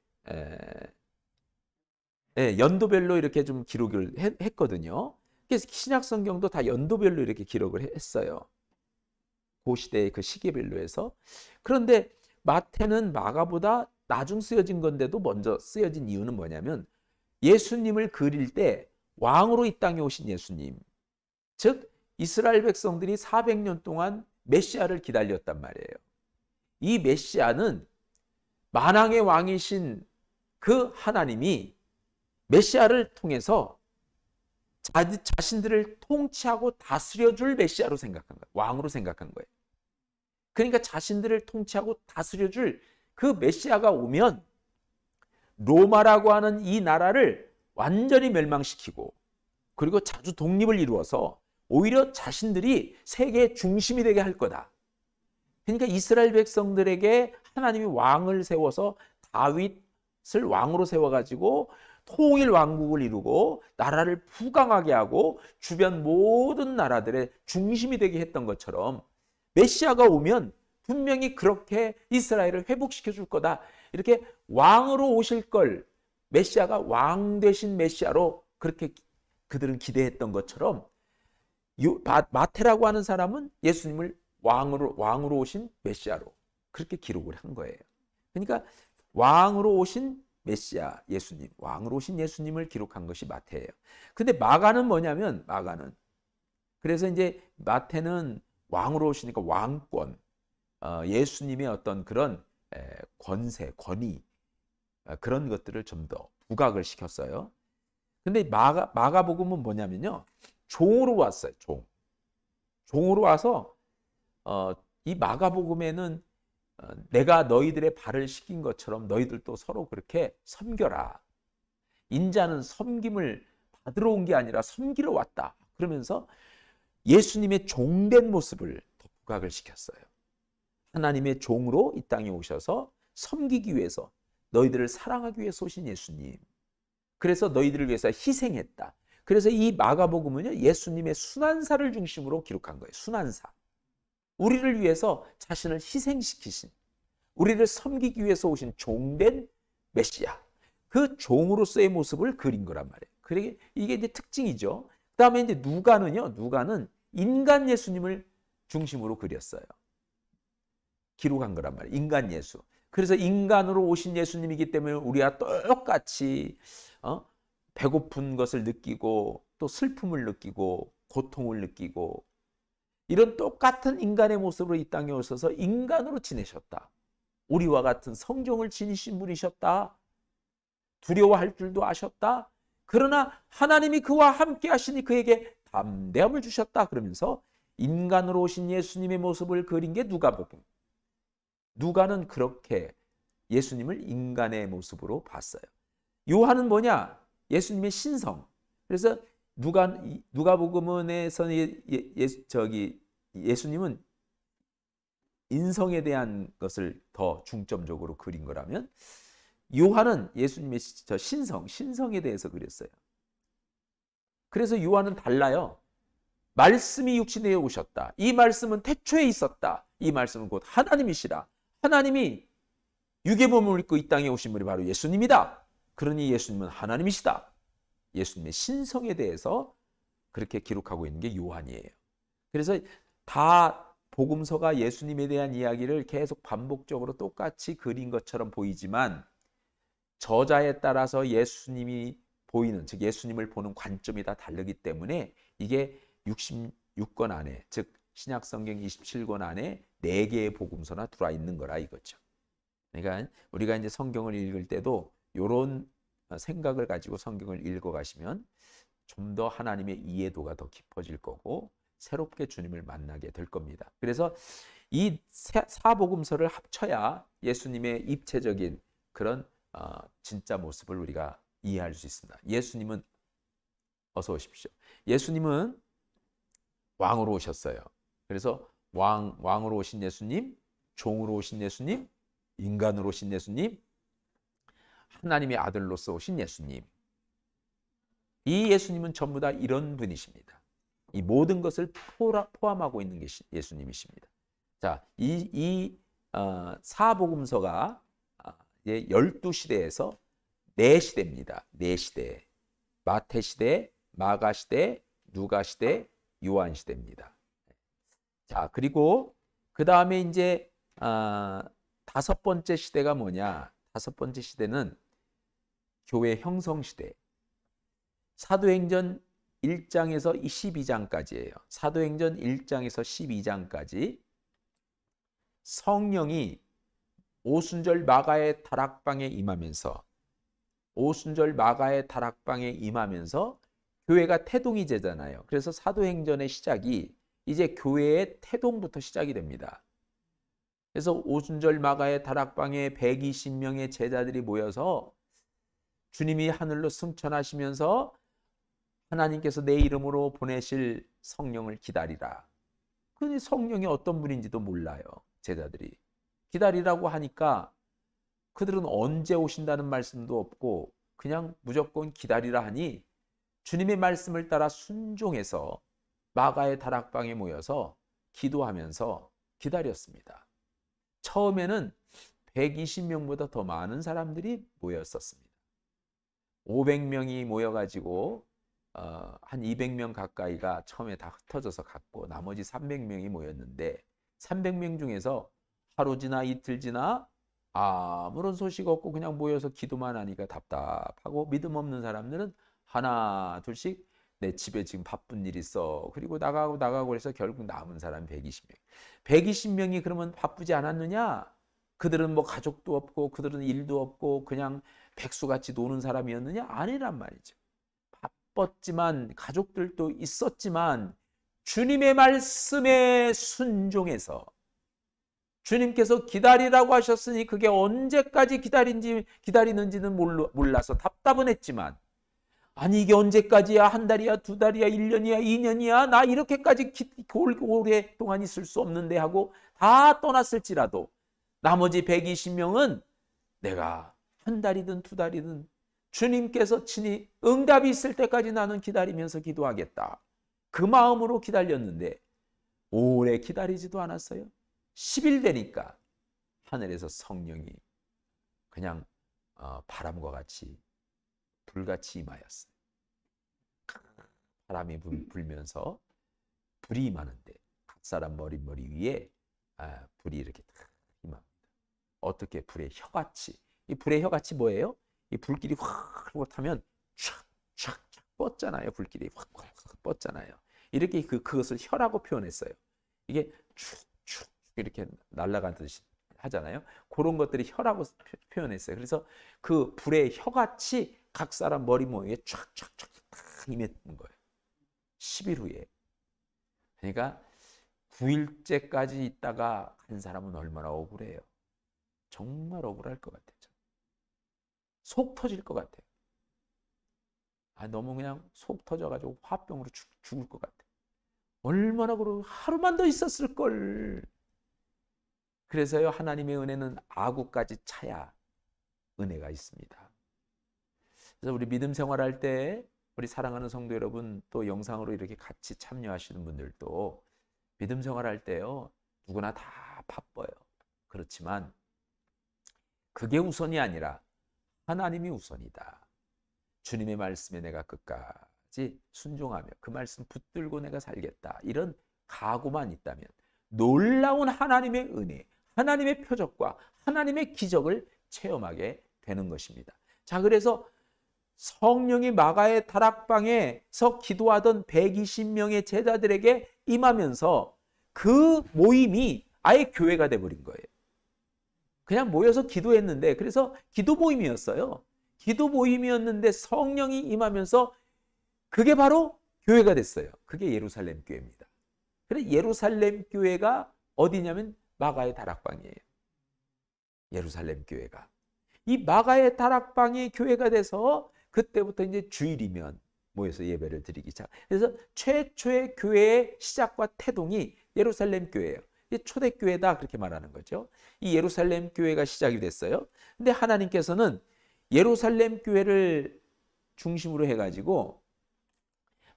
연도별로 이렇게 좀 기록을 했거든요. 그래서 신약 성경도 다 연도별로 이렇게 기록을 했어요. 그 시대의 그 시기별로 해서. 그런데 마태는 마가보다 나중 쓰여진 건데도 먼저 쓰여진 이유는 뭐냐면 예수님을 그릴 때 왕으로 이 땅에 오신 예수님, 즉 이스라엘 백성들이 400년 동안 메시아를 기다렸단 말이에요. 이 메시아는 만왕의 왕이신 그 하나님이 메시아를 통해서 자신들을 통치하고 다스려줄 메시아로 생각한 거예요. 왕으로 생각한 거예요. 그러니까 자신들을 통치하고 다스려줄 그 메시아가 오면 로마라고 하는 이 나라를 완전히 멸망시키고, 그리고 자주 독립을 이루어서 오히려 자신들이 세계의 중심이 되게 할 거다. 그러니까 이스라엘 백성들에게 하나님이 왕을 세워서 다윗을 왕으로 세워가지고 통일 왕국을 이루고 나라를 부강하게 하고 주변 모든 나라들의 중심이 되게 했던 것처럼 메시아가 오면 분명히 그렇게 이스라엘을 회복시켜 줄 거다. 이렇게 왕으로 오실 걸, 메시아가 왕 되신 메시아로 그렇게 그들은 기대했던 것처럼 마태라고 하는 사람은 예수님을 왕으로 오신 메시아로 그렇게 기록을 한 거예요. 그러니까 왕으로 오신 메시아 예수님, 왕으로 오신 예수님을 기록한 것이 마태예요. 근데 마가는 뭐냐면, 그래서 이제 마태는 왕으로 오시니까 왕권, 예수님의 어떤 그런 권세, 권위, 그런 것들을 좀 더 부각을 시켰어요. 근데 마가복음은 뭐냐면요, 종으로 왔어요. 종으로 와서 이 마가복음에는 내가 너희들의 발을 씻긴 것처럼 너희들도 서로 그렇게 섬겨라. 인자는 섬김을 받으러 온 게 아니라 섬기러 왔다. 그러면서 예수님의 종된 모습을 더 부각을 시켰어요. 하나님의 종으로 이 땅에 오셔서 섬기기 위해서, 너희들을 사랑하기 위해서 오신 예수님. 그래서 너희들을 위해서 희생했다. 그래서 이 마가복음은요, 예수님의 순환사를 중심으로 기록한 거예요. 순환사. 우리를 위해서 자신을 희생시키신, 우리를 섬기기 위해서 오신 종된 메시아, 그 종으로서의 모습을 그린 거란 말이에요. 그러게 이게 이제 특징이죠. 그다음에 이제 누가는 인간 예수님을 중심으로 그렸어요. 기록한 거란 말이에요. 인간 예수. 그래서 인간으로 오신 예수님이기 때문에 우리와 똑같이 배고픈 것을 느끼고 또 슬픔을 느끼고 고통을 느끼고 이런 똑같은 인간의 모습으로 이 땅에 오셔서 인간으로 지내셨다. 우리와 같은 성경을 지니신 분이셨다. 두려워할 줄도 아셨다. 그러나 하나님이 그와 함께 하시니 그에게 담대함을 주셨다. 그러면서 인간으로 오신 예수님의 모습을 그린 게 누가복음. 누가는 그렇게 예수님을 인간의 모습으로 봤어요. 요한은 뭐냐? 예수님의 신성. 그래서 누가복음에서는 예수님은 인성에 대한 것을 더 중점적으로 그린 거라면, 요한은 예수님의 신성에 대해서 그렸어요. 그래서 요한은 달라요. 말씀이 육신에 오셨다. 이 말씀은 태초에 있었다. 이 말씀은 곧 하나님이시라. 하나님이 육의 몸을 입고 이 땅에 오신 분이 바로 예수님이다. 그러니 예수님은 하나님이시다. 예수님의 신성에 대해서 그렇게 기록하고 있는 게 요한이에요. 그래서 다 복음서가 예수님에 대한 이야기를 계속 반복적으로 똑같이 그린 것처럼 보이지만 저자에 따라서 예수님이 보이는, 즉 예수님을 보는 관점이 다 다르기 때문에 이게 66권 안에, 즉 신약성경 27권 안에 4개의 복음서나 들어와 있는 거라 이거죠. 그러니까 우리가 이제 성경을 읽을 때도 이런 생각을 가지고 성경을 읽어가시면 좀 더 하나님의 이해도가 더 깊어질 거고 새롭게 주님을 만나게 될 겁니다. 그래서 이 사복음서를 합쳐야 예수님의 입체적인 그런 진짜 모습을 우리가 이해할 수 있습니다. 예수님은, 어서 오십시오. 예수님은 왕으로 오셨어요. 그래서 왕으로 오신 예수님, 종으로 오신 예수님, 인간으로 오신 예수님, 하나님의 아들로서 오신 예수님. 이 예수님은 전부 다 이런 분이십니다. 이 모든 것을 포함하고 있는 게 예수님이십니다. 자, 이 사복음서가 12시대에서 4시대입니다. 4시대. 마태시대, 마가시대, 누가시대, 요한시대입니다. 자, 그리고 그 다음에 이제 5번째 시대가 뭐냐? 5번째 시대는 교회 형성시대. 사도행전 1장에서 12장까지예요. 사도행전 1장에서 12장까지 성령이 오순절 마가의 다락방에 임하면서 교회가 태동이 되잖아요. 그래서 사도행전의 시작이 이제 교회의 태동부터 시작이 됩니다. 그래서 오순절 마가의 다락방에 120명의 제자들이 모여서 주님이 하늘로 승천하시면서 하나님께서 내 이름으로 보내실 성령을 기다리라. 근데 성령이 어떤 분인지도 몰라요. 제자들이. 기다리라고 하니까 그들은 언제 오신다는 말씀도 없고 그냥 무조건 기다리라 하니 주님의 말씀을 따라 순종해서 마가의 다락방에 모여서 기도하면서 기다렸습니다. 처음에는 120명보다 더 많은 사람들이 모였었습니다. 500명이 모여가지고 한 200명 가까이가 처음에 다 흩어져서 갔고 나머지 300명이 모였는데 300명 중에서 하루 지나 이틀 지나 아무런 소식 없고 그냥 모여서 기도만 하니까 답답하고 믿음 없는 사람들은 하나 둘씩 내 집에 지금 바쁜 일 있어. 그리고 나가고 해서 결국 남은 사람 120명. 120명이 그러면 바쁘지 않았느냐? 그들은 뭐 가족도 없고 그들은 일도 없고 그냥 백수같이 노는 사람이었느냐? 아니란 말이죠. 바빴지만 가족들도 있었지만 주님의 말씀에 순종해서 주님께서 기다리라고 하셨으니 그게 언제까지 기다리는지는 몰라서 답답은 했지만 아니 이게 언제까지야? 한 달이야? 2달이야? 1년이야? 2년이야? 나 이렇게까지 오랫동안 있을 수 없는데 하고 다 떠났을지라도 나머지 120명은 내가 한 달이든 2달이든 주님께서 친히 응답이 있을 때까지 나는 기다리면서 기도하겠다. 그 마음으로 기다렸는데 오래 기다리지도 않았어요. 10일 되니까 하늘에서 성령이 그냥 바람과 같이 불같이 임하였어요. 바람이 불면서 불이 임하는데 각 사람 머리 위에 불이 이렇게 임합니다. 어떻게 불의 혀같이. 이 불의 혀같이 뭐예요? 이 불길이 확 타면 촥촥 뻗잖아요. 불길이 확 뻗잖아요. 이렇게 그것을 혀라고 표현했어요. 이게 축축 이렇게 날아가듯이 하잖아요. 그런 것들이 혀라고 표현했어요. 그래서 그 불의 혀같이 각 사람 머리 모에 촥촥촥 임했는 거예요. 10일 후에. 그러니까 9일째까지 있다가 한 사람은 얼마나 억울해요. 정말 억울할 것 같아요. 속 터질 것 같아요. 너무 그냥 속 터져가지고 화병으로 죽을 것 같아요. 얼마나 그러고 하루만 더 있었을 걸. 그래서요 하나님의 은혜는 아구까지 차야 은혜가 있습니다. 그래서 우리 믿음 생활할 때 우리 사랑하는 성도 여러분, 또 영상으로 이렇게 같이 참여하시는 분들도 믿음 생활할 때요, 누구나 다 바빠요. 그렇지만 그게 우선이 아니라 하나님이 우선이다. 주님의 말씀에 내가 끝까지 순종하며 그 말씀 붙들고 내가 살겠다. 이런 각오만 있다면 놀라운 하나님의 은혜, 하나님의 표적과 하나님의 기적을 체험하게 되는 것입니다. 자, 그래서 성령이 마가의 다락방에서 기도하던 120명의 제자들에게 임하면서 그 모임이 아예 교회가 돼버린 거예요. 그냥 모여서 기도했는데, 그래서 기도 모임이었어요. 기도 모임이었는데 성령이 임하면서 그게 바로 교회가 됐어요. 그게 예루살렘 교회입니다. 그래서 예루살렘 교회가 어디냐면 마가의 다락방이에요. 예루살렘 교회가. 이 마가의 다락방이 교회가 돼서 그때부터 이제 주일이면 모여서 예배를 드리기 시작. 그래서 최초의 교회의 시작과 태동이 예루살렘 교회예요. 초대교회다 그렇게 말하는 거죠. 이 예루살렘 교회가 시작이 됐어요. 근데 하나님께서는 예루살렘 교회를 중심으로 해가지고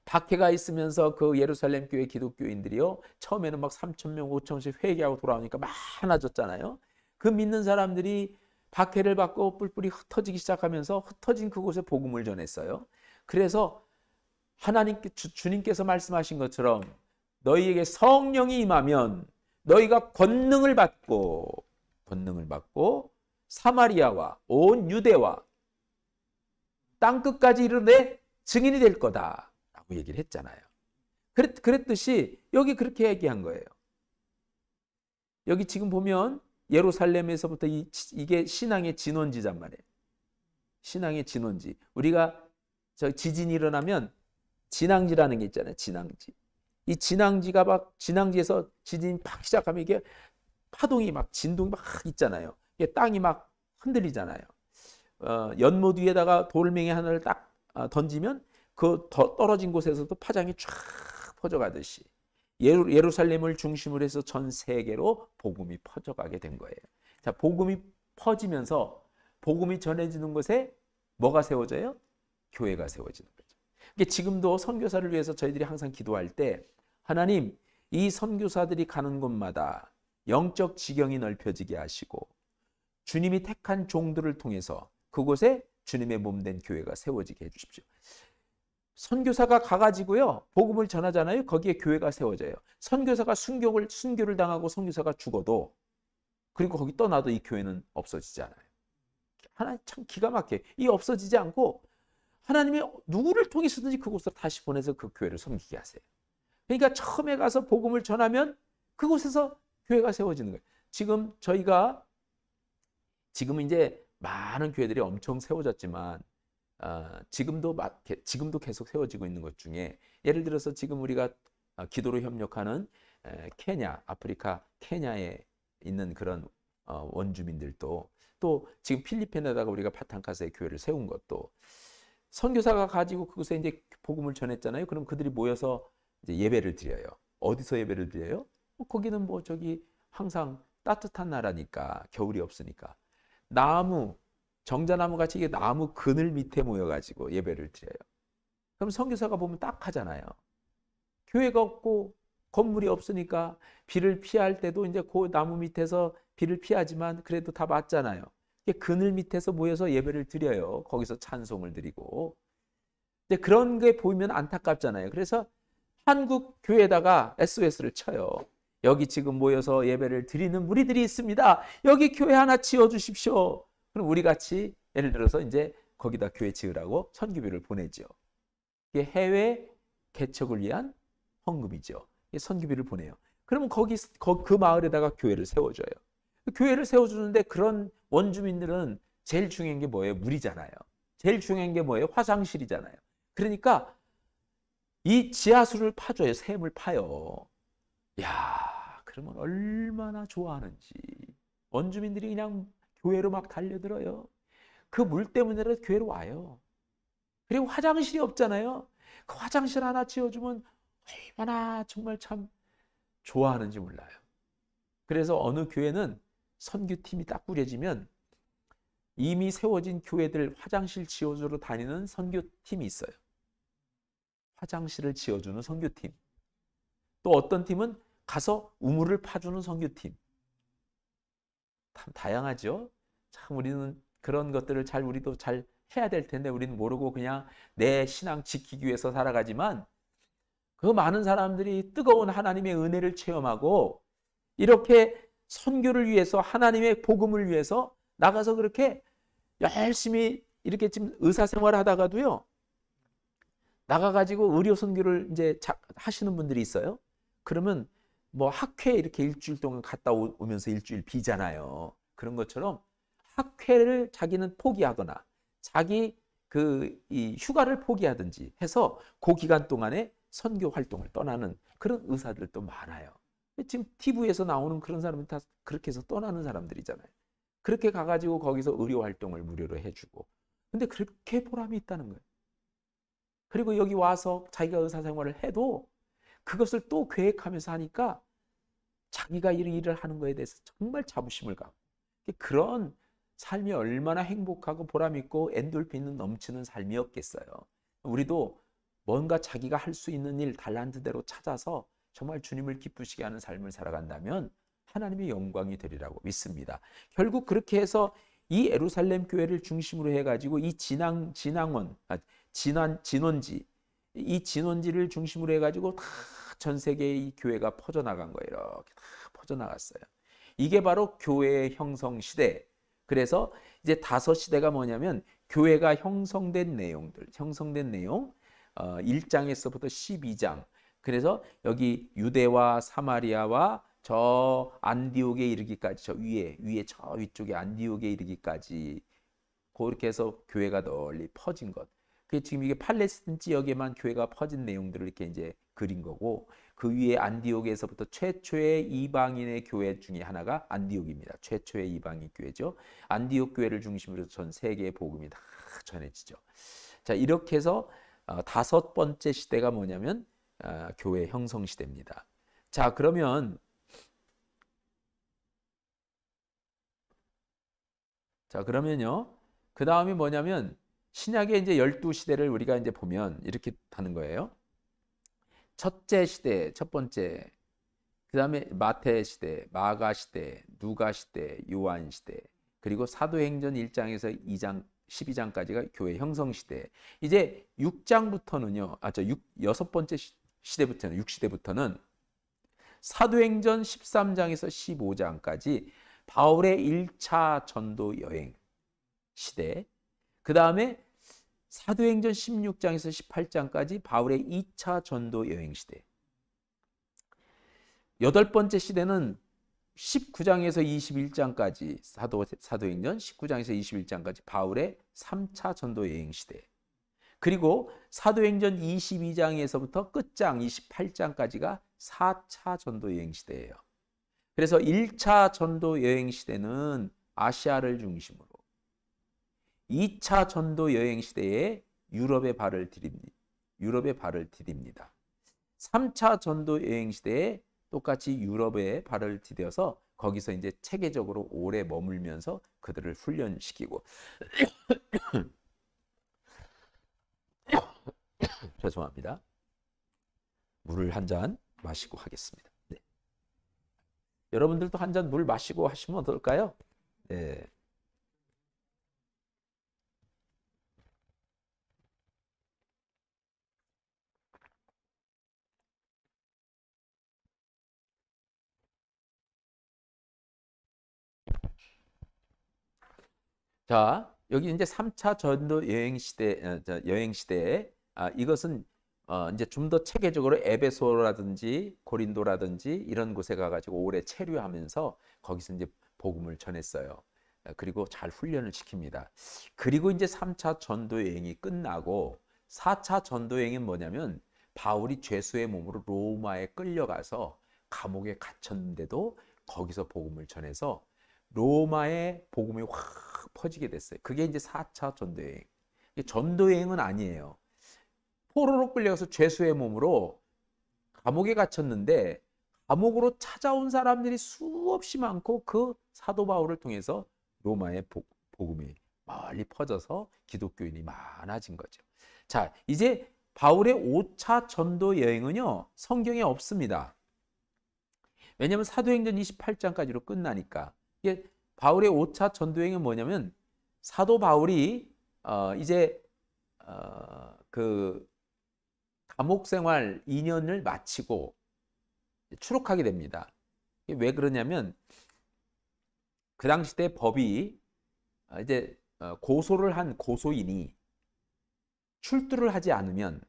박해가 있으면서 그 예루살렘 교회 기독교인들이요, 처음에는 막 3,000명, 5,000명씩 회개하고 돌아오니까 많아졌잖아요. 그 믿는 사람들이 박해를 받고 뿔뿔이 흩어지기 시작하면서 흩어진 그곳에 복음을 전했어요. 그래서 주님께서 말씀하신 것처럼 너희에게 성령이 임하면 너희가 권능을 받고 사마리아와 온 유대와 땅끝까지 이르되 증인이 될 거다라고 얘기를 했잖아요. 그랬듯이 여기 그렇게 얘기한 거예요. 여기 지금 보면 예루살렘에서부터 이게 신앙의 진원지란 말이에요. 신앙의 진원지. 우리가 지진이 일어나면 진앙지라는 게 있잖아요. 진앙지. 이 진앙지에서 지진이 팍 시작하면 이게 파동이 막 진동이 막 있잖아요. 이게 땅이 막 흔들리잖아요. 연못 위에다가 돌멩이 하나를 딱 던지면 그 떨어진 곳에서도 파장이 쫙 퍼져가듯이 예루살렘을 중심으로 해서 전 세계로 복음이 퍼져가게 된 거예요. 자, 복음이 퍼지면서 복음이 전해지는 곳에 뭐가 세워져요? 교회가 세워지는 거죠. 그러니까 지금도 선교사를 위해서 저희들이 항상 기도할 때 하나님, 이 선교사들이 가는 곳마다 영적 지경이 넓혀지게 하시고 주님이 택한 종들을 통해서 그곳에 주님의 몸된 교회가 세워지게 해주십시오. 선교사가 가가지고요, 복음을 전하잖아요. 거기에 교회가 세워져요. 선교사가 순교를 당하고 선교사가 죽어도, 그리고 거기 떠나도 이 교회는 없어지지 않아요. 하나님 참 기가 막혀요. 이 없어지지 않고 하나님이 누구를 통해서든지 그곳으로 다시 보내서 그 교회를 섬기게 하세요. 그러니까 처음에 가서 복음을 전하면 그곳에서 교회가 세워지는 거예요. 지금 이제 많은 교회들이 엄청 세워졌지만 지금도 계속 세워지고 있는 것 중에, 예를 들어서 지금 우리가 기도로 협력하는 아프리카 케냐에 있는 그런 원주민들도, 또 지금 필리핀에다가 우리가 파탄카스에 교회를 세운 것도 선교사가 가지고 그곳에 이제 복음을 전했잖아요. 그럼 그들이 모여서 이제 예배를 드려요. 어디서 예배를 드려요? 거기는 항상 따뜻한 나라니까, 겨울이 없으니까 정자나무 같이 이게 나무 그늘 밑에 모여가지고 예배를 드려요. 그럼 선교사가 보면 딱 하잖아요. 교회가 없고 건물이 없으니까 비를 피할 때도 이제 그 나무 밑에서 비를 피하지만 그래도 다 맞잖아요. 그늘 밑에서 모여서 예배를 드려요. 거기서 찬송을 드리고. 이제 그런 게 보이면 안타깝잖아요. 그래서 한국 교회에다가 SOS를 쳐요. 여기 지금 모여서 예배를 드리는 무리들이 있습니다. 여기 교회 하나 지어주십시오. 그럼 우리 같이 예를 들어서 이제 거기다 교회 지으라고 선교비를 보내죠. 이게 해외 개척을 위한 헌금이죠. 선교비를 보내요. 그러면 그 마을에다가 교회를 세워줘요. 교회를 세워주는데 그런 원주민들은 제일 중요한 게 뭐예요? 물이잖아요. 제일 중요한 게 뭐예요? 화장실이잖아요. 그러니까 이 지하수를 파줘요. 샘을 파요. 야, 그러면 얼마나 좋아하는지. 원주민들이 그냥 교회로 막 달려들어요. 그 물 때문에라도 교회로 와요. 그리고 화장실이 없잖아요. 그 화장실 하나 지어주면 얼마나 정말 참 좋아하는지 몰라요. 그래서 어느 교회는 선교팀이 딱 꾸려지면 이미 세워진 교회들 화장실 지어주러 다니는 선교팀이 있어요. 화장실을 지어주는 선교팀, 또 어떤 팀은 가서 우물을 파주는 선교팀. 참 다양하죠. 참 우리는 그런 것들을 우리도 잘 해야 될 텐데 우리는 모르고 그냥 내 신앙 지키기 위해서 살아가지만, 그 많은 사람들이 뜨거운 하나님의 은혜를 체험하고 이렇게 선교를 위해서, 하나님의 복음을 위해서 나가서 그렇게 열심히 이렇게 지금 의사생활 하다가도요, 나가가지고 의료 선교를 이제 하시는 분들이 있어요. 그러면 뭐 학회 이렇게 일주일 동안 갔다 오면서 일주일 비잖아요. 그런 것처럼 학회를 자기는 포기하거나 자기 이 휴가를 포기하든지 해서 그 기간 동안에 선교 활동을 떠나는 그런 의사들도 많아요. 지금 TV에서 나오는 그런 사람은 다 그렇게 해서 떠나는 사람들이잖아요. 그렇게 가가지고 거기서 의료 활동을 무료로 해주고. 근데 그렇게 보람이 있다는 거예요. 그리고 여기 와서 자기가 의사생활을 해도 그것을 또 계획하면서 하니까 자기가 이 일을 하는 거에 대해서 정말 자부심을 갖고, 그런 삶이 얼마나 행복하고 보람 있고 엔돌핀은 넘치는 삶이었겠어요. 우리도 뭔가 자기가 할 수 있는 일 달란트대로 찾아서 정말 주님을 기쁘시게 하는 삶을 살아간다면 하나님의 영광이 되리라고 믿습니다. 결국 그렇게 해서 이 예루살렘 교회를 중심으로 해가지고 이 진원지, 이 진원지를 중심으로 해가지고 다 전 세계에 이 교회가 퍼져나간 거예요. 이렇게 다 퍼져나갔어요. 이게 바로 교회의 형성 시대. 그래서 이제 5시대가 뭐냐면 교회가 형성된 내용, 1장에서부터 12장. 그래서 여기 유대와 사마리아와 저 안디옥에 이르기까지, 저 위에 저 위쪽에 안디옥에 이르기까지 그렇게 해서 교회가 널리 퍼진 것. 그 지금 이게 팔레스틴 지역에만 교회가 퍼진 내용들을 이렇게 이제 그린 거고, 그 위에 안디옥에서부터 최초의 이방인의 교회 중에 하나가 안디옥입니다. 최초의 이방인 교회죠. 안디옥 교회를 중심으로 전 세계의 복음이 다 전해지죠. 자, 이렇게 해서 5번째 시대가 뭐냐면 교회 형성 시대입니다. 자, 그러면요. 그 다음이 뭐냐면 신약의 이제 12시대를 우리가 이제 보면 이렇게 하는 거예요. 첫째 시대, 첫 번째. 그 다음에 마태 시대, 마가 시대, 누가 시대, 요한 시대. 그리고 사도행전 1장에서 2장, 12장까지가 교회 형성 시대. 이제 6장부터는요. 여섯 번째 시대부터는, 6시대부터는 사도행전 13장에서 15장까지 바울의 1차 전도 여행 시대. 그 다음에 사도행전 16장에서 18장까지 바울의 2차 전도 여행 시대. 8번째 시대는 19장에서 21장까지 사도행전 19장에서 21장까지 바울의 3차 전도 여행 시대. 그리고 사도행전 22장에서부터 끝장 28장까지가 4차 전도 여행 시대예요. 그래서 1차 전도 여행 시대는 아시아를 중심으로, 2차 전도 여행 시대에 유럽에 발을 디딥니다. 3차 전도 여행 시대에 똑같이 유럽에 발을 디뎌서 거기서 이제 체계적으로 오래 머물면서 그들을 훈련시키고 죄송합니다. 물을 한 잔 마시고 하겠습니다. 네. 여러분들도 한 잔 물 마시고 하시면 어떨까요? 네. 자, 여기 이제 3차 전도 여행 시대에 이것은 이제 좀 더 체계적으로 에베소라든지 고린도라든지 이런 곳에 가가지고 오래 체류하면서 거기서 이제 복음을 전했어요. 그리고 잘 훈련을 시킵니다. 그리고 이제 3차 전도 여행이 끝나고 4차 전도 여행은 뭐냐면 바울이 죄수의 몸으로 로마에 끌려가서 감옥에 갇혔는데도 거기서 복음을 전해서 로마의 복음이 확 퍼지게 됐어요. 그게 이제 4차 전도여행. 전도여행은 아니에요. 포로로 끌려가서 죄수의 몸으로 감옥에 갇혔는데 감옥으로 찾아온 사람들이 수없이 많고 그 사도 바울을 통해서 로마의 복음이 멀리 퍼져서 기독교인이 많아진 거죠. 자, 이제 바울의 5차 전도 여행은요, 성경에 없습니다. 왜냐하면 사도행전 28장까지로 끝나니까. 이게 바울의 5차 전도 여행은 뭐냐면 사도 바울이 이제 그 감옥 생활 2년을 마치고 추록하게 됩니다. 왜 그러냐면 그 당시 때 법이 이제 고소를 한 고소인이 출두를 하지 않으면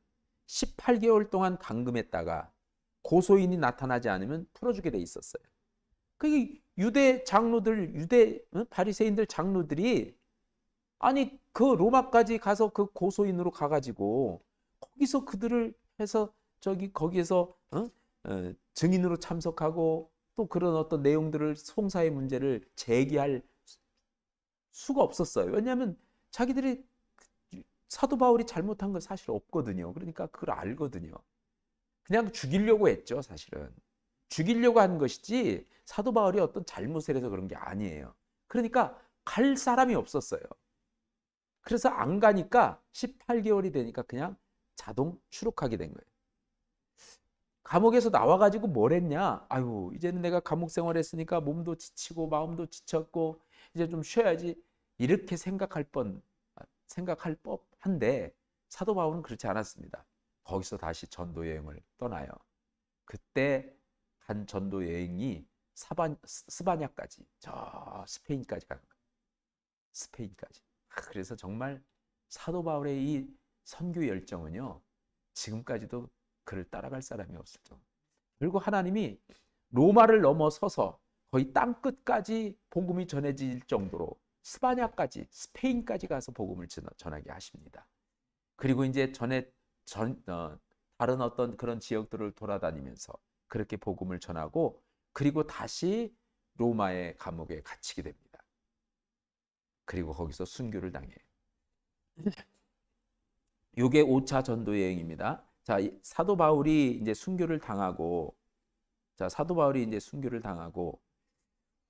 18개월 동안 감금했다가 고소인이 나타나지 않으면 풀어주게 돼 있었어요. 그 유대 장로들, 유대 바리새인들 장로들이 아니 그 로마까지 가서 그 고소인으로 가가지고 거기서 그들을 해서 거기에서 증인으로 참석하고 또 그런 어떤 내용들을 송사의 문제를 제기할 수가 없었어요. 왜냐하면 자기들이 사도 바울이 잘못한 건 사실 없거든요. 그러니까 그걸 알거든요. 그냥 죽이려고 했죠, 사실은. 죽이려고 한 것이지 사도 바울이 어떤 잘못을 해서 그런 게 아니에요. 그러니까 갈 사람이 없었어요. 그래서 안 가니까 18개월이 되니까 그냥 자동 추록하게 된 거예요. 감옥에서 나와가지고 뭘 했냐? 아유, 이제는 내가 감옥 생활했으니까 몸도 지치고 마음도 지쳤고 이제 좀 쉬어야지. 이렇게 생각할 법한데 사도 바울은 그렇지 않았습니다. 거기서 다시 전도 여행을 떠나요. 그때 간 전도 여행이 스바냐까지, 저 스페인까지 간 거예요. 스페인까지. 그래서 정말 사도 바울의 이 선교 열정은요, 지금까지도 그를 따라갈 사람이 없을 정도. 그리고 하나님이 로마를 넘어서서 거의 땅 끝까지 복음이 전해질 정도로 스바냐까지, 스페인까지 가서 복음을 전하게 하십니다. 그리고 이제 다른 어떤 그런 지역들을 돌아다니면서 그렇게 복음을 전하고 그리고 다시 로마의 감옥에 갇히게 됩니다. 그리고 거기서 순교를 당해요. 이게 5차 전도 여행입니다. 자, 사도 바울이 이제 순교를 당하고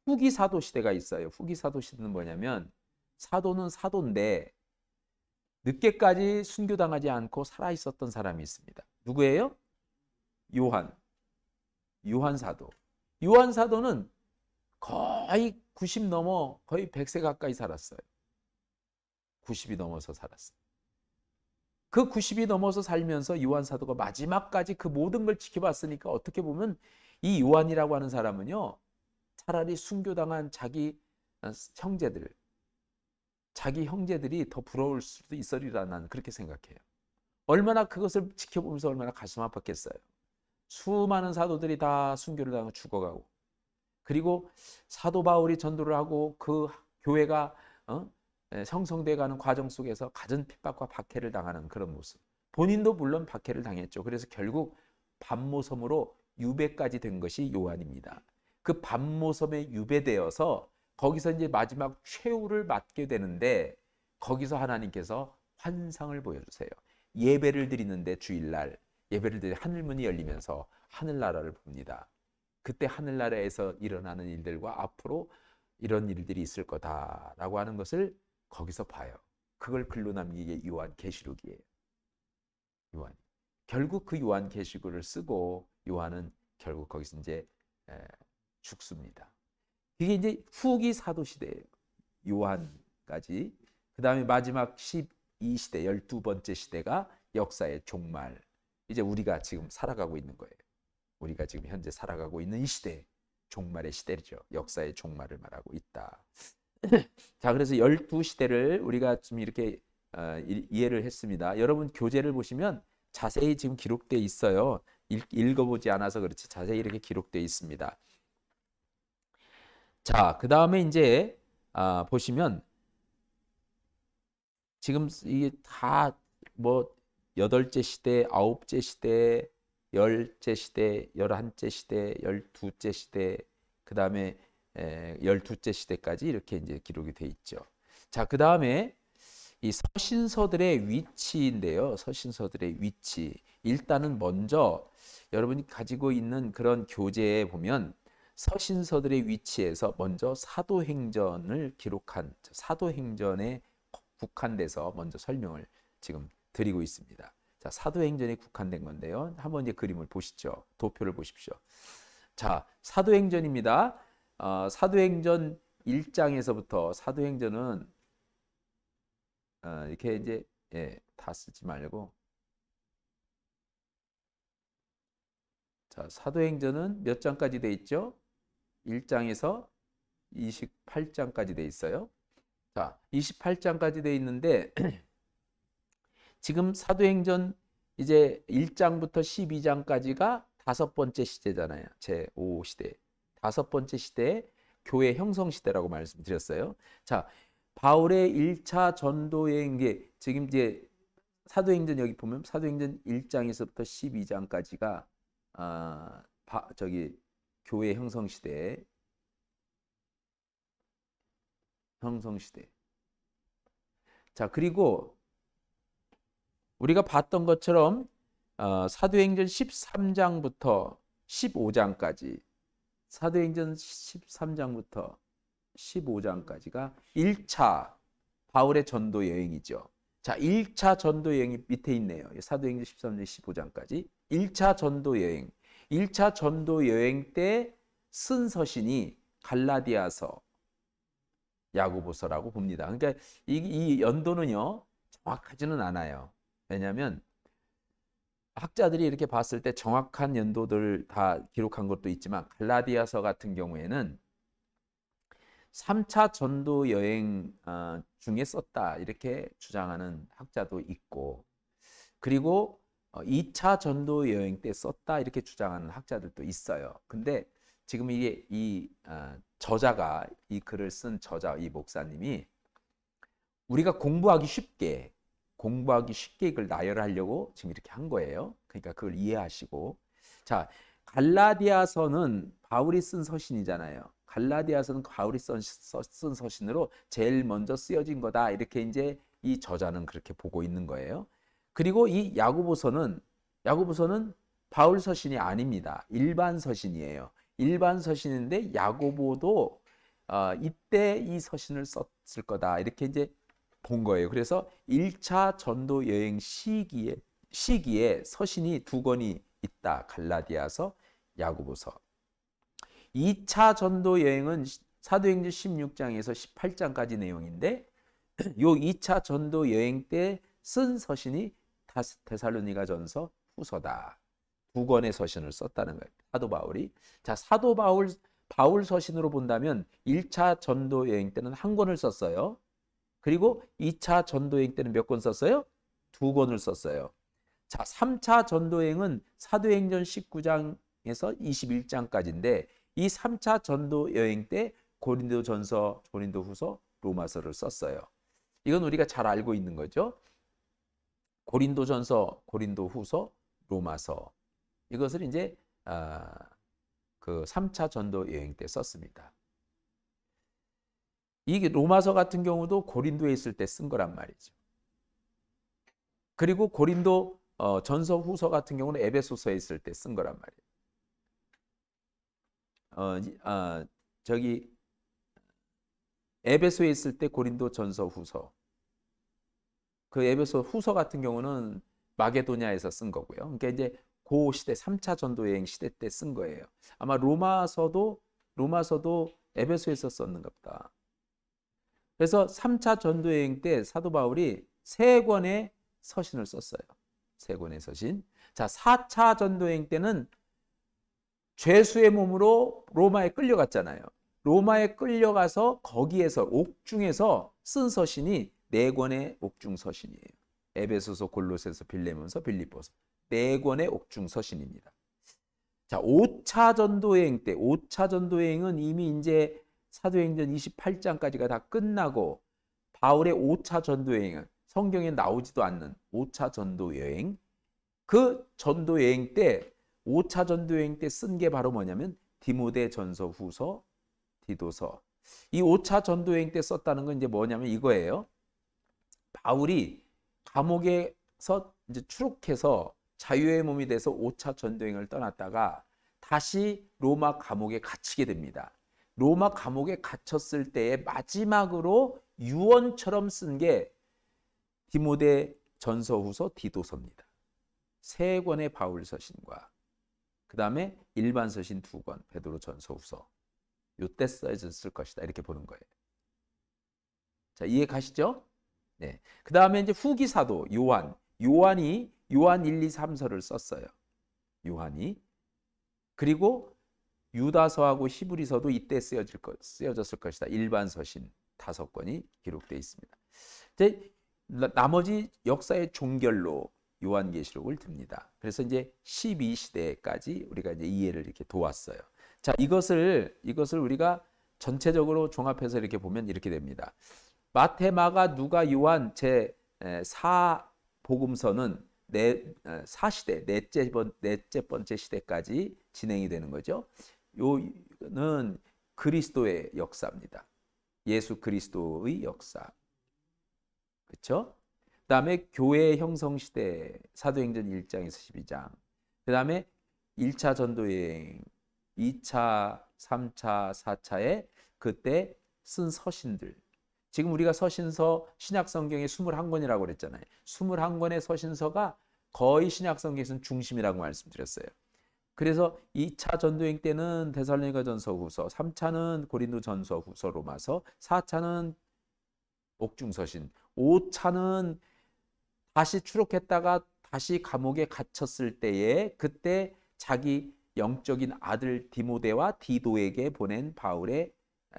후기 사도 시대가 있어요. 후기 사도 시대는 뭐냐면 사도는 사도인데 늦게까지 순교당하지 않고 살아 있었던 사람이 있습니다. 누구예요? 요한 사도. 요한 사도는 거의 90 넘어 거의 100세 가까이 살았어요. 90이 넘어서 살았어요. 그 90이 넘어서 살면서 요한 사도가 마지막까지 그 모든 걸 지켜봤으니까 어떻게 보면 이 요한이라고 하는 사람은요, 차라리 순교당한 자기 형제들이 더 부러울 수도 있으리라 나는 그렇게 생각해요. 얼마나 그것을 지켜보면서 얼마나 가슴 아팠겠어요. 수많은 사도들이 다 순교를 당하고 죽어가고 그리고 사도 바울이 전도를 하고 그 교회가 형성돼가는 과정 속에서 갖은 핍박과 박해를 당하는 그런 모습. 본인도 물론 박해를 당했죠. 그래서 결국 반모섬으로 유배까지 된 것이 요한입니다. 그 반모섬에 유배되어서 거기서 이제 마지막 최후를 맞게 되는데 거기서 하나님께서 환상을 보여주세요. 예배를 드리는데 주일날 예배를 드리 하늘문이 열리면서 하늘나라를 봅니다. 그때 하늘나라에서 일어나는 일들과 앞으로 이런 일들이 있을 거다라고 하는 것을 거기서 봐요. 그걸 글로 남기게 요한계시록이에요. 요한. 결국 그 요한계시록을 쓰고 요한은 결국 거기서 이제 죽습니다. 이게 이제 후기 사도 시대예요. 요한까지. 그 다음에 마지막 12시대, 12번째 시대가 역사의 종말. 이제 우리가 지금 살아가고 있는 거예요. 우리가 지금 현재 살아가고 있는 이 시대, 종말의 시대죠. 역사의 종말을 말하고 있다. 자, 그래서 12시대를 우리가 좀 이렇게 이해를 했습니다. 여러분 교재를 보시면 자세히 지금 기록되어 있어요. 읽어보지 않아서 그렇지 자세히 이렇게 기록되어 있습니다. 자, 그 다음에 이제 보시면 지금 이게 다 뭐 8째 시대, 9째 시대, 10째 시대, 11째 시대, 12째 시대, 그 다음에 12째 시대까지 이렇게 이제 기록이 돼 있죠. 자, 그 다음에 이 서신서들의 위치인데요. 서신서들의 위치. 일단은 먼저 여러분이 가지고 있는 그런 교재에 보면 서신서들의 위치에서 먼저 사도행전을 기록한 사도행전에 국한돼서 먼저 설명을 지금 드리고 있습니다. 자, 사도행전에 국한된 건데요. 한번 이제 그림을 보시죠. 도표를 보십시오. 자, 사도행전입니다. 사도행전 1장에서부터 사도행전은 이렇게 이제 다 쓰지 말고 자, 사도행전은 몇 장까지 돼 있죠? 1장에서 28장까지 돼 있어요. 자, 28장까지 돼 있는데 지금 사도행전 이제 1장부터 12장까지가 다섯 번째 시대잖아요. 제5시대. 다섯 번째 시대의 교회 형성 시대라고 말씀드렸어요. 자, 바울의 1차 전도 여행기 지금 이제 사도행전 여기 보면 사도행전 1장에서부터 12장까지가 교회 형성 시대. 자, 그리고 우리가 봤던 것처럼 사도행전 13장부터 15장까지 사도행전 13장부터 15장까지가 1차 바울의 전도 여행이죠. 자, 1차 전도 여행이 밑에 있네요. 사도행전 13장 15장까지 1차 전도 여행. 1차 전도 여행 때 쓴 서신이 갈라디아서, 야고보서라고 봅니다. 그러니까 이 연도는요 정확하지는 않아요. 왜냐하면 학자들이 이렇게 봤을 때 정확한 연도들 다 기록한 것도 있지만 갈라디아서 같은 경우에는 3차 전도 여행 중에 썼다 이렇게 주장하는 학자도 있고, 그리고 2차 전도 여행 때 썼다 이렇게 주장하는 학자들도 있어요. 근데 지금 이게 이 저자가 이 글을 쓴 저자 이 목사님이 우리가 공부하기 쉽게 이걸 나열하려고 지금 이렇게 한 거예요. 그러니까 그걸 이해하시고, 자, 갈라디아서는 바울이 쓴 서신이잖아요. 갈라디아서는 바울이 쓴 서신으로 제일 먼저 쓰여진 거다 이렇게 이제 이 저자는 그렇게 보고 있는 거예요. 그리고 이 야고보서는 바울 서신이 아닙니다. 일반 서신이에요. 일반 서신인데 야고보도 이때 이 서신을 썼을 거다 이렇게 이제 본 거예요. 그래서 1차 전도 여행 시기에 서신이 두 권이 있다. 갈라디아서, 야고보서. 2차 전도 여행은 사도행전 16장에서 18장까지 내용인데 요 2차 전도 여행 때 쓴 서신이 데살로니가 전서, 후서다. 두 권의 서신을 썼다는 거예요. 사도 바울이. 자, 사도 바울 서신으로 본다면 1차 전도 여행 때는 한 권을 썼어요. 그리고 2차 전도 여행 때는 몇 권 썼어요? 두 권을 썼어요. 자, 3차 전도 여행은 사도행전 19장에서 21장까지인데 이 3차 전도 여행 때 고린도전서, 고린도후서, 로마서를 썼어요. 이건 우리가 잘 알고 있는 거죠. 고린도전서, 고린도후서, 로마서. 이것을 이제 그 3차 전도 여행 때 썼습니다. 이게 로마서 같은 경우도 고린도에 있을 때 쓴 거란 말이죠. 그리고 고린도 전서, 후서 같은 경우는 에베소서에 있을 때 쓴 거란 말이에요. 에베소에 있을 때 고린도 전서, 후서. 그 에베소 후서 같은 경우는 마게도냐에서 쓴 거고요. 그러니까 이제 그 시대 3차 전도 여행 시대 때 쓴 거예요. 아마 로마서도 에베소에서 썼는가 보다. 그래서 3차 전도 여행 때 사도 바울이 3권의 서신을 썼어요. 3권의 서신. 자, 4차 전도 여행 때는 죄수의 몸으로 로마에 끌려갔잖아요. 로마에 끌려가서 거기에서 옥중에서 쓴 서신이 4권의 옥중 서신이에요. 에베소서, 골로새서, 빌레몬서, 빌립보서. 4권의 옥중 서신입니다. 자, 5차 전도 여행 때 5차 전도 여행은 이미 이제 사도행전 28장까지가 다 끝나고 바울의 5차 전도 여행은 성경에 나오지도 않는 5차 전도 여행. 그 전도 여행 때 5차 전도 여행 때 쓴 게 바로 뭐냐면 디모데 전서, 후서, 디도서. 이 5차 전도 여행 때 썼다는 건 이제 뭐냐면 이거예요. 바울이 감옥에서 이제 추록해서 자유의 몸이 돼서 5차 전도 여행을 떠났다가 다시 로마 감옥에 갇히게 됩니다. 로마 감옥에 갇혔을 때에 마지막으로 유언처럼 쓴 게 디모데 전서, 후서, 디도서입니다. 세 권의 바울 서신과 그 다음에 일반 서신 2권, 베드로 전서 후서, 요때 써졌을 것이다. 이렇게 보는 거예요. 자, 이해 가시죠? 네. 그 다음에 이제 후기 사도 요한이 요한 1, 2, 3서를 썼어요. 요한이. 그리고 유다서하고 히브리서도 이때 쓰여졌을 것이다. 일반 서신 5권이 기록되어 있습니다. 이제 나머지 역사의 종결로 요한계시록을 듭니다. 그래서 이제 12시대까지 우리가 이제 이해를 이렇게 도왔어요. 자, 이것을 우리가 전체적으로 종합해서 이렇게 보면 이렇게 됩니다. 마태, 마가, 누가, 요한 제 4복음서는 4시대, 넷째 번째 시대까지 진행이 되는 거죠. 요는 그리스도의 역사입니다. 예수 그리스도의 역사. 그렇죠? 그다음에 교회 형성 시대, 사도행전 1장에서 12장. 그다음에 1차 전도 여행, 2차, 3차, 4차에 그때 쓴 서신들. 지금 우리가 서신서 신약 성경에 21권이라고 그랬잖아요. 21권의 서신서가 거의 신약 성경에서는 중심이라고 말씀드렸어요. 그래서 2차 전도행 때는 데살로니가 전서 후서, 3차는 고린도 전서 후서 로마서, 4차는 옥중서신, 5차는 다시 추록했다가 다시 감옥에 갇혔을 때에 그때 자기 영적인 아들 디모데와 디도에게 보낸 바울의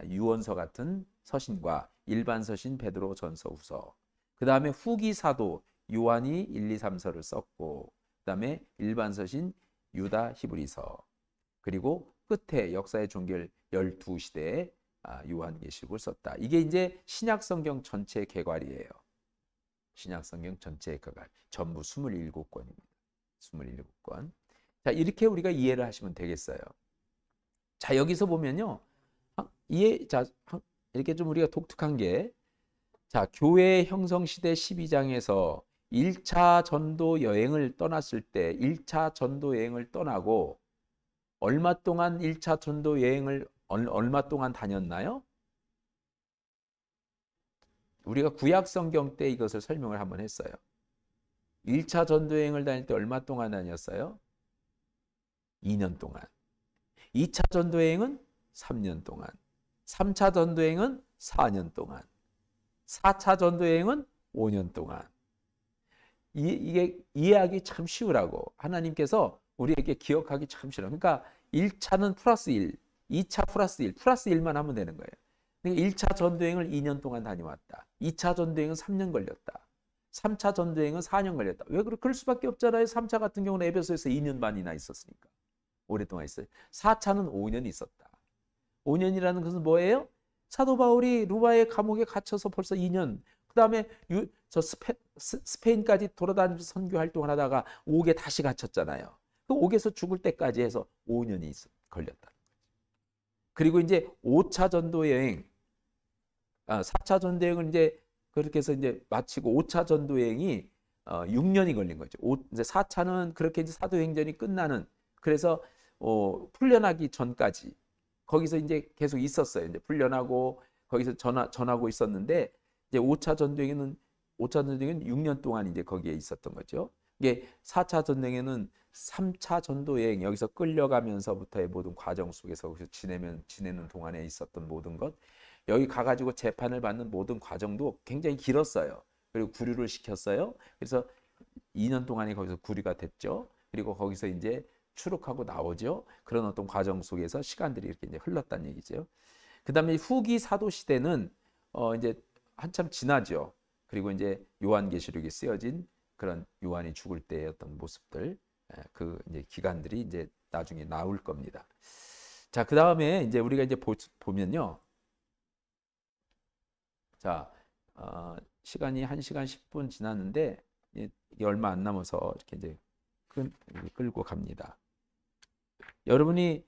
유언서 같은 서신과 일반 서신 베드로 전서 후서, 그 다음에 후기 사도 요한이 1, 2, 3서를 썼고, 그 다음에 일반 서신 유다 히브리서, 그리고 끝에 역사의 종결 12시대에 요한계시록을 썼다. 이게 이제 신약 성경 전체의 개괄이에요. 신약 성경 전체의 개괄. 전부 27권입니다. 27권. 자, 이렇게 우리가 이해를 하시면 되겠어요. 자, 여기서 보면요. 이렇게 좀 우리가 독특한 게, 자, 교회 형성 시대 12장에서 1차 전도 여행을 떠났을 때 1차 전도 여행을 떠나고 얼마 동안 1차 전도 여행을 얼마 동안 다녔나요? 우리가 구약 성경 때 이것을 설명을 한번 했어요. 1차 전도 여행을 다닐 때 얼마 동안 다녔어요? 2년 동안. 2차 전도 여행은 3년 동안. 3차 전도 여행은 4년 동안. 4차 전도 여행은 5년 동안. 이게 이해하기 참 쉬우라고. 하나님께서 우리에게 기억하기 참 쉬워. 그러니까 1차는 플러스 1, 2차 플러스 1, 플러스 1만 하면 되는 거예요. 그러니까 1차 전도여행을 2년 동안 다녀왔다. 2차 전도여행은 3년 걸렸다. 3차 전도여행은 4년 걸렸다. 왜 그럴 수밖에 없잖아요. 3차 같은 경우는 에베소에서 2년 반이나 있었으니까. 오랫동안 있어요. 4차는 5년 있었다. 5년이라는 것은 뭐예요? 사도 바울이 루바의 감옥에 갇혀서 벌써 2년, 그 다음에 스페인까지 돌아다니면서 선교 활동을 하다가 옥에 다시 갇혔잖아요. 그 옥에서 죽을 때까지 해서 5년이 걸렸다. 그리고 이제 5차 전도 여행, 4차 전도 여행을 이제 그렇게 해서 이제 마치고 5차 전도 여행이 6년이 걸린 거죠. 이제 4차는 그렇게 이제 사도행전이 끝나는, 그래서 풀려나기 전까지 거기서 이제 계속 있었어요. 이제 풀려나고 거기서 전하고 있었는데, 이제 5차 전도행은 6년 동안 이제 거기에 있었던 거죠. 이게 4차 전도행에는 3차 전도 여행, 여기서 끌려가면서부터의 모든 과정 속에서 거기서 지내는 동안에 있었던 모든 것, 여기 가가지고 재판을 받는 모든 과정도 굉장히 길었어요. 그리고 구류를 시켰어요. 그래서 2년 동안이 거기서 구류가 됐죠. 그리고 거기서 이제 추록하고 나오죠. 그런 어떤 과정 속에서 시간들이 이렇게 이제 흘렀다는 얘기죠. 그 다음에 후기 사도 시대는 이제 한참 지나죠. 그리고 이제 요한계시록에 쓰여진 그런 요한이 죽을 때의 어떤 모습들, 그 이제 기간들이 이제 나중에 나올 겁니다. 자, 그 다음에 이제 우리가 이제 보면요. 자, 시간이 1시간 10분 지났는데 이게 얼마 안 남아서 이렇게 이제 끌고 갑니다. 여러분이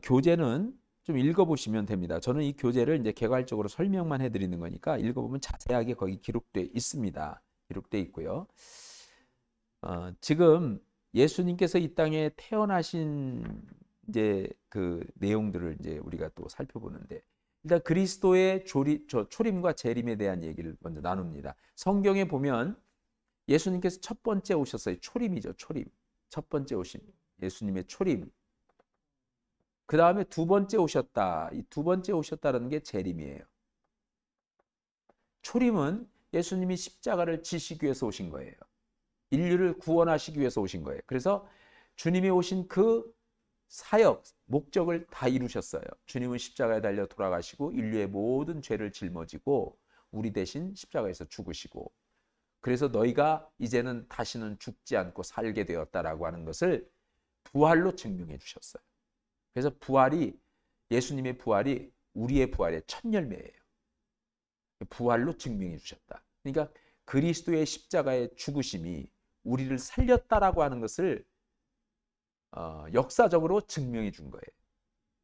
교재는 좀 읽어보시면 됩니다. 저는 이 교재를 이제 개괄적으로 설명만 해드리는 거니까 읽어보면 자세하게 거기 기록돼 있습니다. 기록돼 있고요. 지금 예수님께서 이 땅에 태어나신 이제 그 내용들을 이제 우리가 또 살펴보는데, 일단 그리스도의 초림과 재림에 대한 얘기를 먼저 나눕니다. 성경에 보면 예수님께서 첫 번째 오셨어요. 초림이죠, 초림. 첫 번째 오심, 예수님의 초림. 그 다음에 두 번째 오셨다. 이 두 번째 오셨다는 게 재림이에요. 초림은 예수님이 십자가를 지시기 위해서 오신 거예요. 인류를 구원하시기 위해서 오신 거예요. 그래서 주님이 오신 그 사역, 목적을 다 이루셨어요. 주님은 십자가에 달려 돌아가시고 인류의 모든 죄를 짊어지고 우리 대신 십자가에서 죽으시고, 그래서 너희가 이제는 다시는 죽지 않고 살게 되었다라고 하는 것을 부활로 증명해 주셨어요. 그래서 부활이, 예수님의 부활이 우리의 부활의 첫 열매예요. 부활로 증명해 주셨다. 그러니까 그리스도의 십자가의 죽으심이 우리를 살렸다라고 하는 것을 역사적으로 증명해 준 거예요.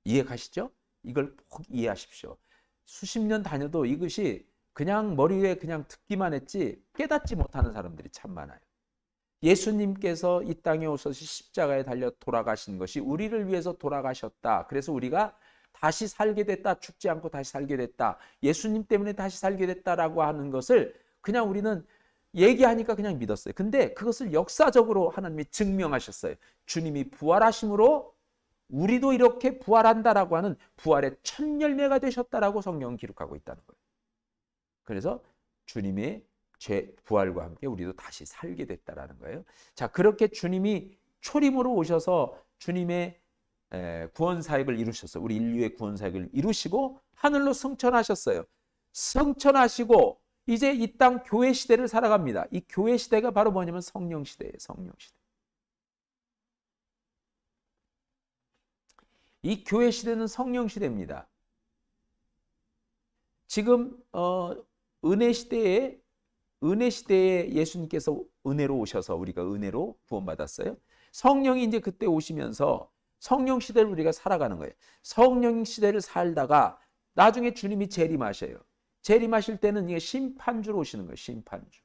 이해 가시죠? 이걸 꼭 이해하십시오. 수십 년 다녀도 이것이 그냥 머리에 그냥 듣기만 했지 깨닫지 못하는 사람들이 참 많아요. 예수님께서 이 땅에 오셔서 십자가에 달려 돌아가신 것이 우리를 위해서 돌아가셨다. 그래서 우리가 다시 살게 됐다. 죽지 않고 다시 살게 됐다. 예수님 때문에 다시 살게 됐다라고 하는 것을 그냥 우리는 얘기하니까 그냥 믿었어요. 근데 그것을 역사적으로 하나님이 증명하셨어요. 주님이 부활하심으로 우리도 이렇게 부활한다라고 하는 부활의 첫 열매가 되셨다라고 성경은 기록하고 있다는 거예요. 그래서 주님의 부활과 함께 우리도 다시 살게 됐다라는 거예요. 자, 그렇게 주님이 초림으로 오셔서 주님의 구원 사역을 이루셨어요. 우리 인류의 구원 사역을 이루시고 하늘로 승천하셨어요. 승천하시고 이제 이 땅 교회 시대를 살아갑니다. 이 교회 시대가 바로 뭐냐면 성령 시대예요. 성령 시대. 이 교회 시대는 성령 시대입니다. 지금 은혜 시대에 예수님께서 은혜로 오셔서 우리가 은혜로 구원받았어요. 성령이 이제 그때 오시면서 성령 시대를 우리가 살아가는 거예요. 성령 시대를 살다가 나중에 주님이 재림하셔요. 재림하실 때는 이게 심판주로 오시는 거예요. 심판주.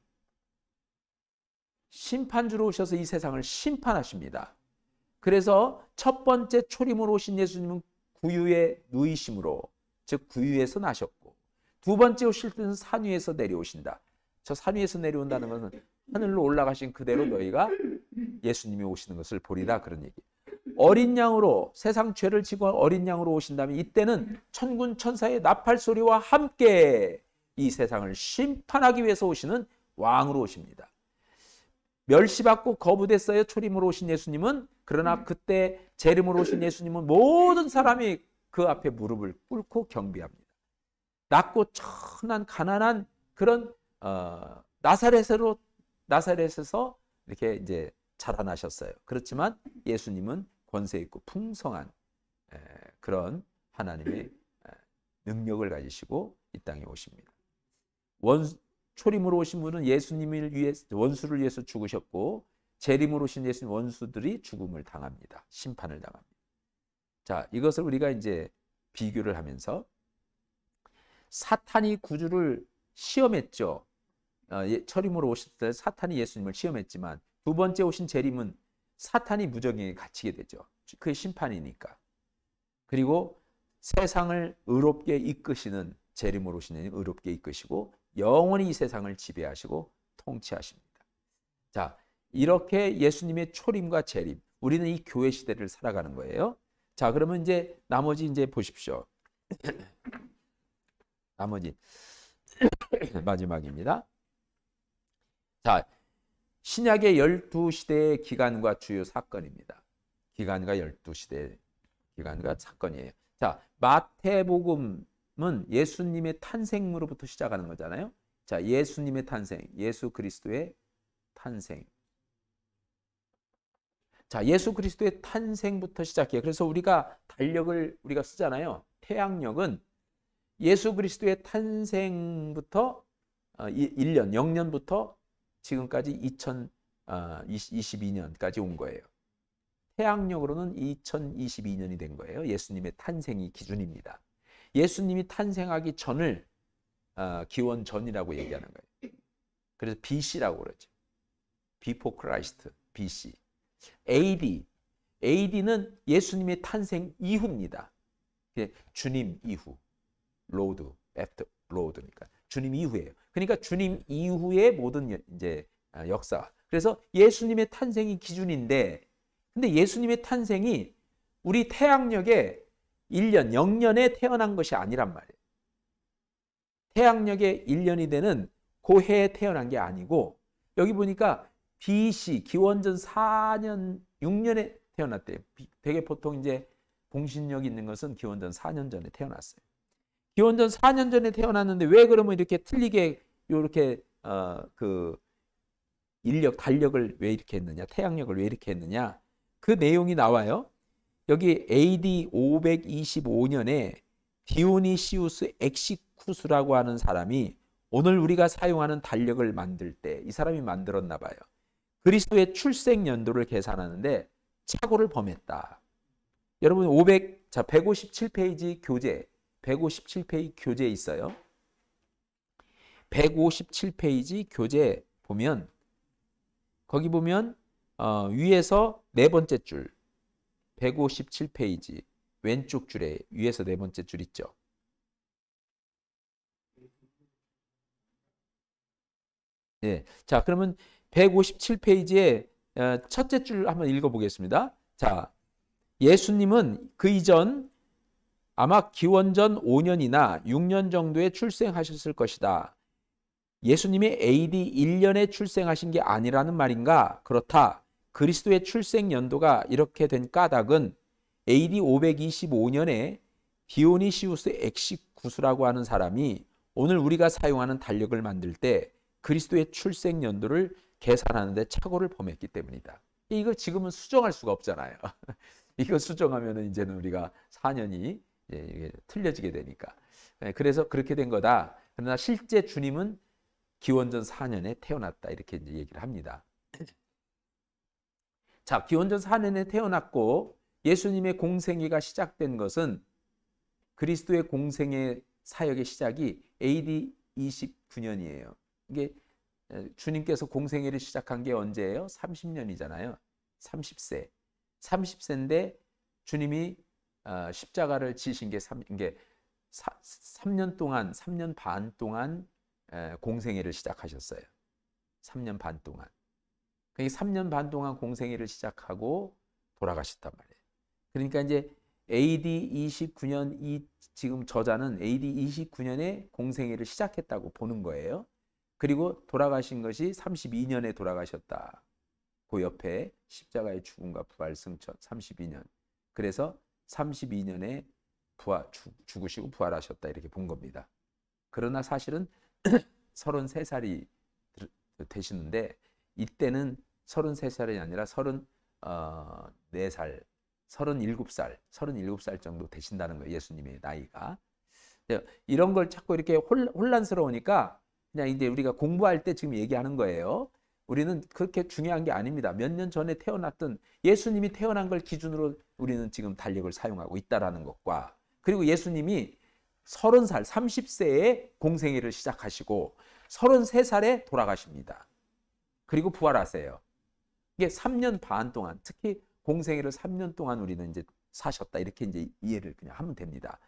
심판주로 오셔서 이 세상을 심판하십니다. 그래서 첫 번째 초림으로 오신 예수님은 구유에 누이심으로, 즉 구유에서 나셨고, 두 번째 오실 때는 산 위에서 내려오신다. 저 산 위에서 내려온다는 것은 하늘로 올라가신 그대로 너희가 예수님이 오시는 것을 보리라, 그런 얘기. 어린 양으로, 세상 죄를 지고 어린 양으로 오신다면 이때는 천군 천사의 나팔 소리와 함께 이 세상을 심판하기 위해서 오시는 왕으로 오십니다. 멸시받고 거부됐어요. 초림으로 오신 예수님은. 그러나 그때 재림으로 오신 예수님은 모든 사람이 그 앞에 무릎을 꿇고 경배합니다. 낮고 천한 가난한 그런 나사렛에서 이렇게 이제 자라나셨어요. 그렇지만 예수님은 권세 있고 풍성한 그런 하나님의 능력을 가지시고 이 땅에 오십니다. 초림으로 오신 분은 예수님을 위해, 원수를 위해서 죽으셨고, 재림으로 오신 예수님 원수들이 죽음을 당합니다. 심판을 당합니다. 자, 이것을 우리가 이제 비교를 하면서 사탄이 구주를 시험했죠. 초림으로 오실 때 사탄이 예수님을 시험했지만 두 번째 오신 재림은 사탄이 무정에 갇히게 되죠. 그게 심판이니까. 그리고 세상을 의롭게 이끄시는 재림으로 오신 예수님 의롭게 이끄시고 영원히 이 세상을 지배하시고 통치하십니다. 자, 이렇게 예수님의 초림과 재림, 우리는 이 교회 시대를 살아가는 거예요. 자, 그러면 이제 나머지 이제 보십시오. 나머지 마지막입니다. 자, 신약의 12시대의 기간과 주요 사건입니다. 기간과 12시대 기간과 사건이에요. 자, 마태복음은 예수님의 탄생으로부터 시작하는 거잖아요. 자, 예수님의 탄생, 예수 그리스도의 탄생. 자, 예수 그리스도의 탄생부터 시작해요. 그래서 우리가 달력을 우리가 쓰잖아요. 태양력은 예수 그리스도의 탄생부터 1년, 0년부터 지금까지 2022년까지 온 거예요. 태양력으로는 2022년이 된 거예요. 예수님의 탄생이 기준입니다. 예수님이 탄생하기 전을 기원 전이라고 얘기하는 거예요. 그래서 BC라고 그러죠. Before Christ, BC. AD는 예수님의 탄생 이후입니다. 주님 이후, 로드, after 로드니까 주님 이후예요. 그러니까 주님 이후의 모든 이제 역사. 그래서 예수님의 탄생이 기준인데 근데 예수님의 탄생이 우리 태양력의 1년, 0년에 태어난 것이 아니란 말이에요. 태양력의 1년이 되는 그 해에 태어난 게 아니고 여기 보니까 BC 기원전 4년, 6년에 태어났대요. 되게 보통 이제 공신력 있는 것은 기원전 4년 전에 태어났어요. 기원전 4년 전에 태어났는데 왜 그러면 이렇게 틀리게 이렇게 그 인력, 달력을 왜 이렇게 했느냐, 태양력을 왜 이렇게 했느냐, 그 내용이 나와요. 여기 AD 525년에 디오니시우스 엑시쿠스라고 하는 사람이 오늘 우리가 사용하는 달력을 만들 때 이 사람이 만들었나 봐요. 그리스도의 출생 연도를 계산하는데 착오를 범했다. 여러분 157페이지 교재, 157페이지 교재에 있어요. 157페이지 교재 보면 거기 보면 위에서 네 번째 줄 157페이지 왼쪽 줄에 위에서 네 번째 줄 있죠. 네. 자, 그러면 157페이지에 첫째 줄 한번 읽어보겠습니다. 자, 예수님은 그 이전 아마 기원전 5년이나 6년 정도에 출생하셨을 것이다. 예수님이 AD 1년에 출생하신 게 아니라는 말인가? 그렇다. 그리스도의 출생 연도가 이렇게 된 까닭은 AD 525년에 디오니시우스 엑시쿠스라고 하는 사람이 오늘 우리가 사용하는 달력을 만들 때 그리스도의 출생 연도를 계산하는데 착오를 범했기 때문이다. 이거 지금은 수정할 수가 없잖아요. 이거 수정하면 이제는 우리가 4년이 이게 틀려지게 되니까. 그래서 그렇게 된 거다. 그러나 실제 주님은 기원전 4년에 태어났다. 이렇게 이제 얘기를 합니다. 자, 기원전 4년에 태어났고 예수님의 공생애가 시작된 것은 그리스도의 공생애 사역의 시작이 AD 29년이에요. 이게 주님께서 공생애를 시작한 게 언제예요? 30년이잖아요. 30세. 30세인데 주님이 십자가를 지신 게 3년 동안, 3년 반 동안 공생애를 시작하셨어요. 3년 반 동안. 그게 3년 반 동안 공생애를 시작하고 돌아가셨단 말이에요. 그러니까 이제 AD 29년 이 지금 저자는 AD 29년에 공생애를 시작했다고 보는 거예요. 그리고 돌아가신 것이 32년에 돌아가셨다. 그 옆에 십자가의 죽음과 부활 승천 32년. 그래서 32년에 죽으시고 부활하셨다 이렇게 본 겁니다. 그러나 사실은 33살이 되시는데 이때는 33살이 아니라 34살, 37살 정도 되신다는 거예요. 예수님의 나이가. 이런 걸 자꾸 이렇게 혼란스러우니까 그냥 이제 우리가 공부할 때 지금 얘기하는 거예요. 우리는 그렇게 중요한 게 아닙니다. 몇 년 전에 태어났던 예수님이 태어난 걸 기준으로 우리는 지금 달력을 사용하고 있다는 것과 그리고 예수님이 30살, 30세에 공생애를 시작하시고 33살에 돌아가십니다. 그리고 부활하세요. 이게 3년 반 동안, 특히 공생애를 3년 동안 우리는 이제 사셨다. 이렇게 이제 이해를 그냥 하면 됩니다.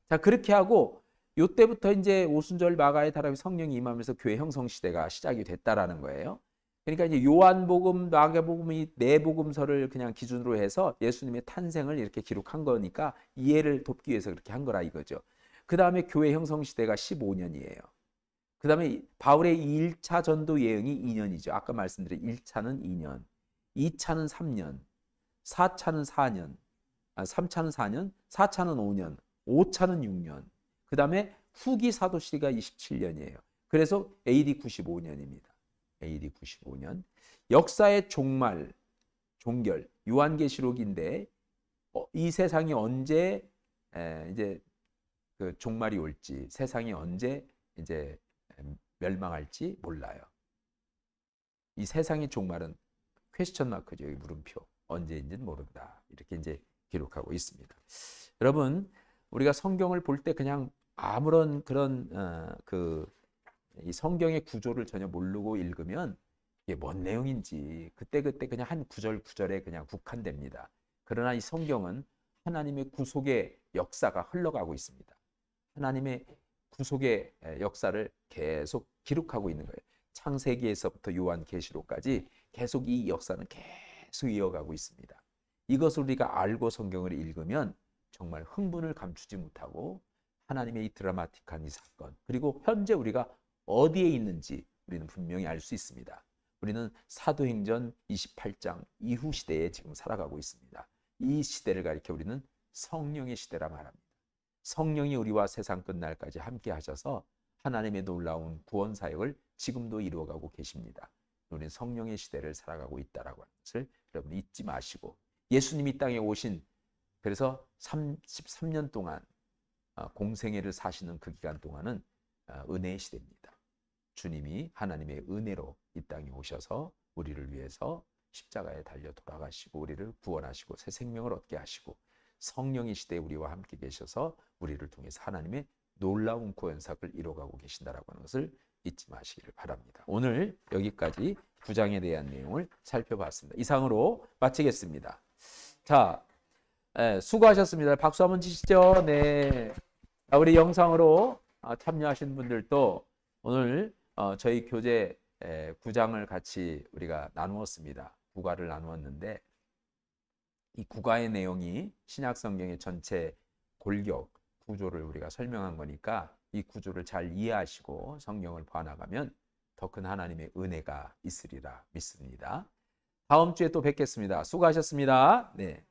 자, 그렇게 하고 요때부터 이제 오순절 마가의 다락에 성령이 임하면서 교회 형성 시대가 시작이 됐다라는 거예요. 그러니까 이제 요한복음, 마가복음 이 네 복음서를 그냥 기준으로 해서 예수님의 탄생을 이렇게 기록한 거니까 이해를 돕기 위해서 그렇게 한 거라 이거죠. 그 다음에 교회 형성 시대가 15년이에요. 그 다음에 바울의 1차 전도 예언이 2년이죠. 아까 말씀드린 1차는 2년, 2차는 3년, 4차는 4년, 3차는 4년, 4차는 5년, 5차는 6년. 그 다음에 후기 사도 시대가 27년이에요. 그래서 AD 95년입니다. AD 95년. 역사의 종말, 종결, 요한계시록인데 이 세상이 언제 이제 그 종말이 올지, 세상이 언제 이제 멸망할지 몰라요. 이 세상의 종말은 퀘스천 마크죠. 여기 물음표. 언제인지는 모른다. 이렇게 이제 기록하고 있습니다. 여러분, 우리가 성경을 볼 때 그냥 아무런 그런 이 성경의 구조를 전혀 모르고 읽으면 이게 뭔 내용인지 그때그때 그냥 한 구절에 그냥 국한됩니다. 그러나 이 성경은 하나님의 구속의 역사가 흘러가고 있습니다. 하나님의 구속의 역사를 계속 기록하고 있는 거예요. 창세기에서부터 요한계시록까지 계속 이 역사는 계속 이어가고 있습니다. 이것을 우리가 알고 성경을 읽으면 정말 흥분을 감추지 못하고 하나님의 이 드라마틱한 이 사건, 그리고 현재 우리가 어디에 있는지 우리는 분명히 알 수 있습니다. 우리는 사도행전 28장 이후 시대에 지금 살아가고 있습니다. 이 시대를 가리켜 우리는 성령의 시대라 말합니다. 성령이 우리와 세상 끝날까지 함께 하셔서 하나님의 놀라운 구원 사역을 지금도 이루어가고 계십니다. 우리는 성령의 시대를 살아가고 있다라고 하는 것을 여러분 잊지 마시고, 예수님이 땅에 오신, 그래서 33년 동안 공생애를 사시는 그 기간 동안은 은혜의 시대입니다. 주님이 하나님의 은혜로 이 땅에 오셔서 우리를 위해서 십자가에 달려 돌아가시고 우리를 구원하시고 새 생명을 얻게 하시고, 성령의 시대에 우리와 함께 계셔서 우리를 통해서 하나님의 놀라운 구원사역을 이뤄가고 계신다라고 하는 것을 잊지 마시기를 바랍니다. 오늘 여기까지 9장에 대한 내용을 살펴봤습니다. 이상으로 마치겠습니다. 자, 수고하셨습니다. 박수 한번 치시죠. 네. 우리 영상으로 참여하신 분들도 오늘 저희 교재 9장을 같이 우리가 나누었습니다. 구가를 나누었는데, 이 구가의 내용이 신약 성경의 전체 골격 구조를 우리가 설명한 거니까 이 구조를 잘 이해하시고 성경을 봐나가면 더 큰 하나님의 은혜가 있으리라 믿습니다. 다음 주에 또 뵙겠습니다. 수고하셨습니다. 네.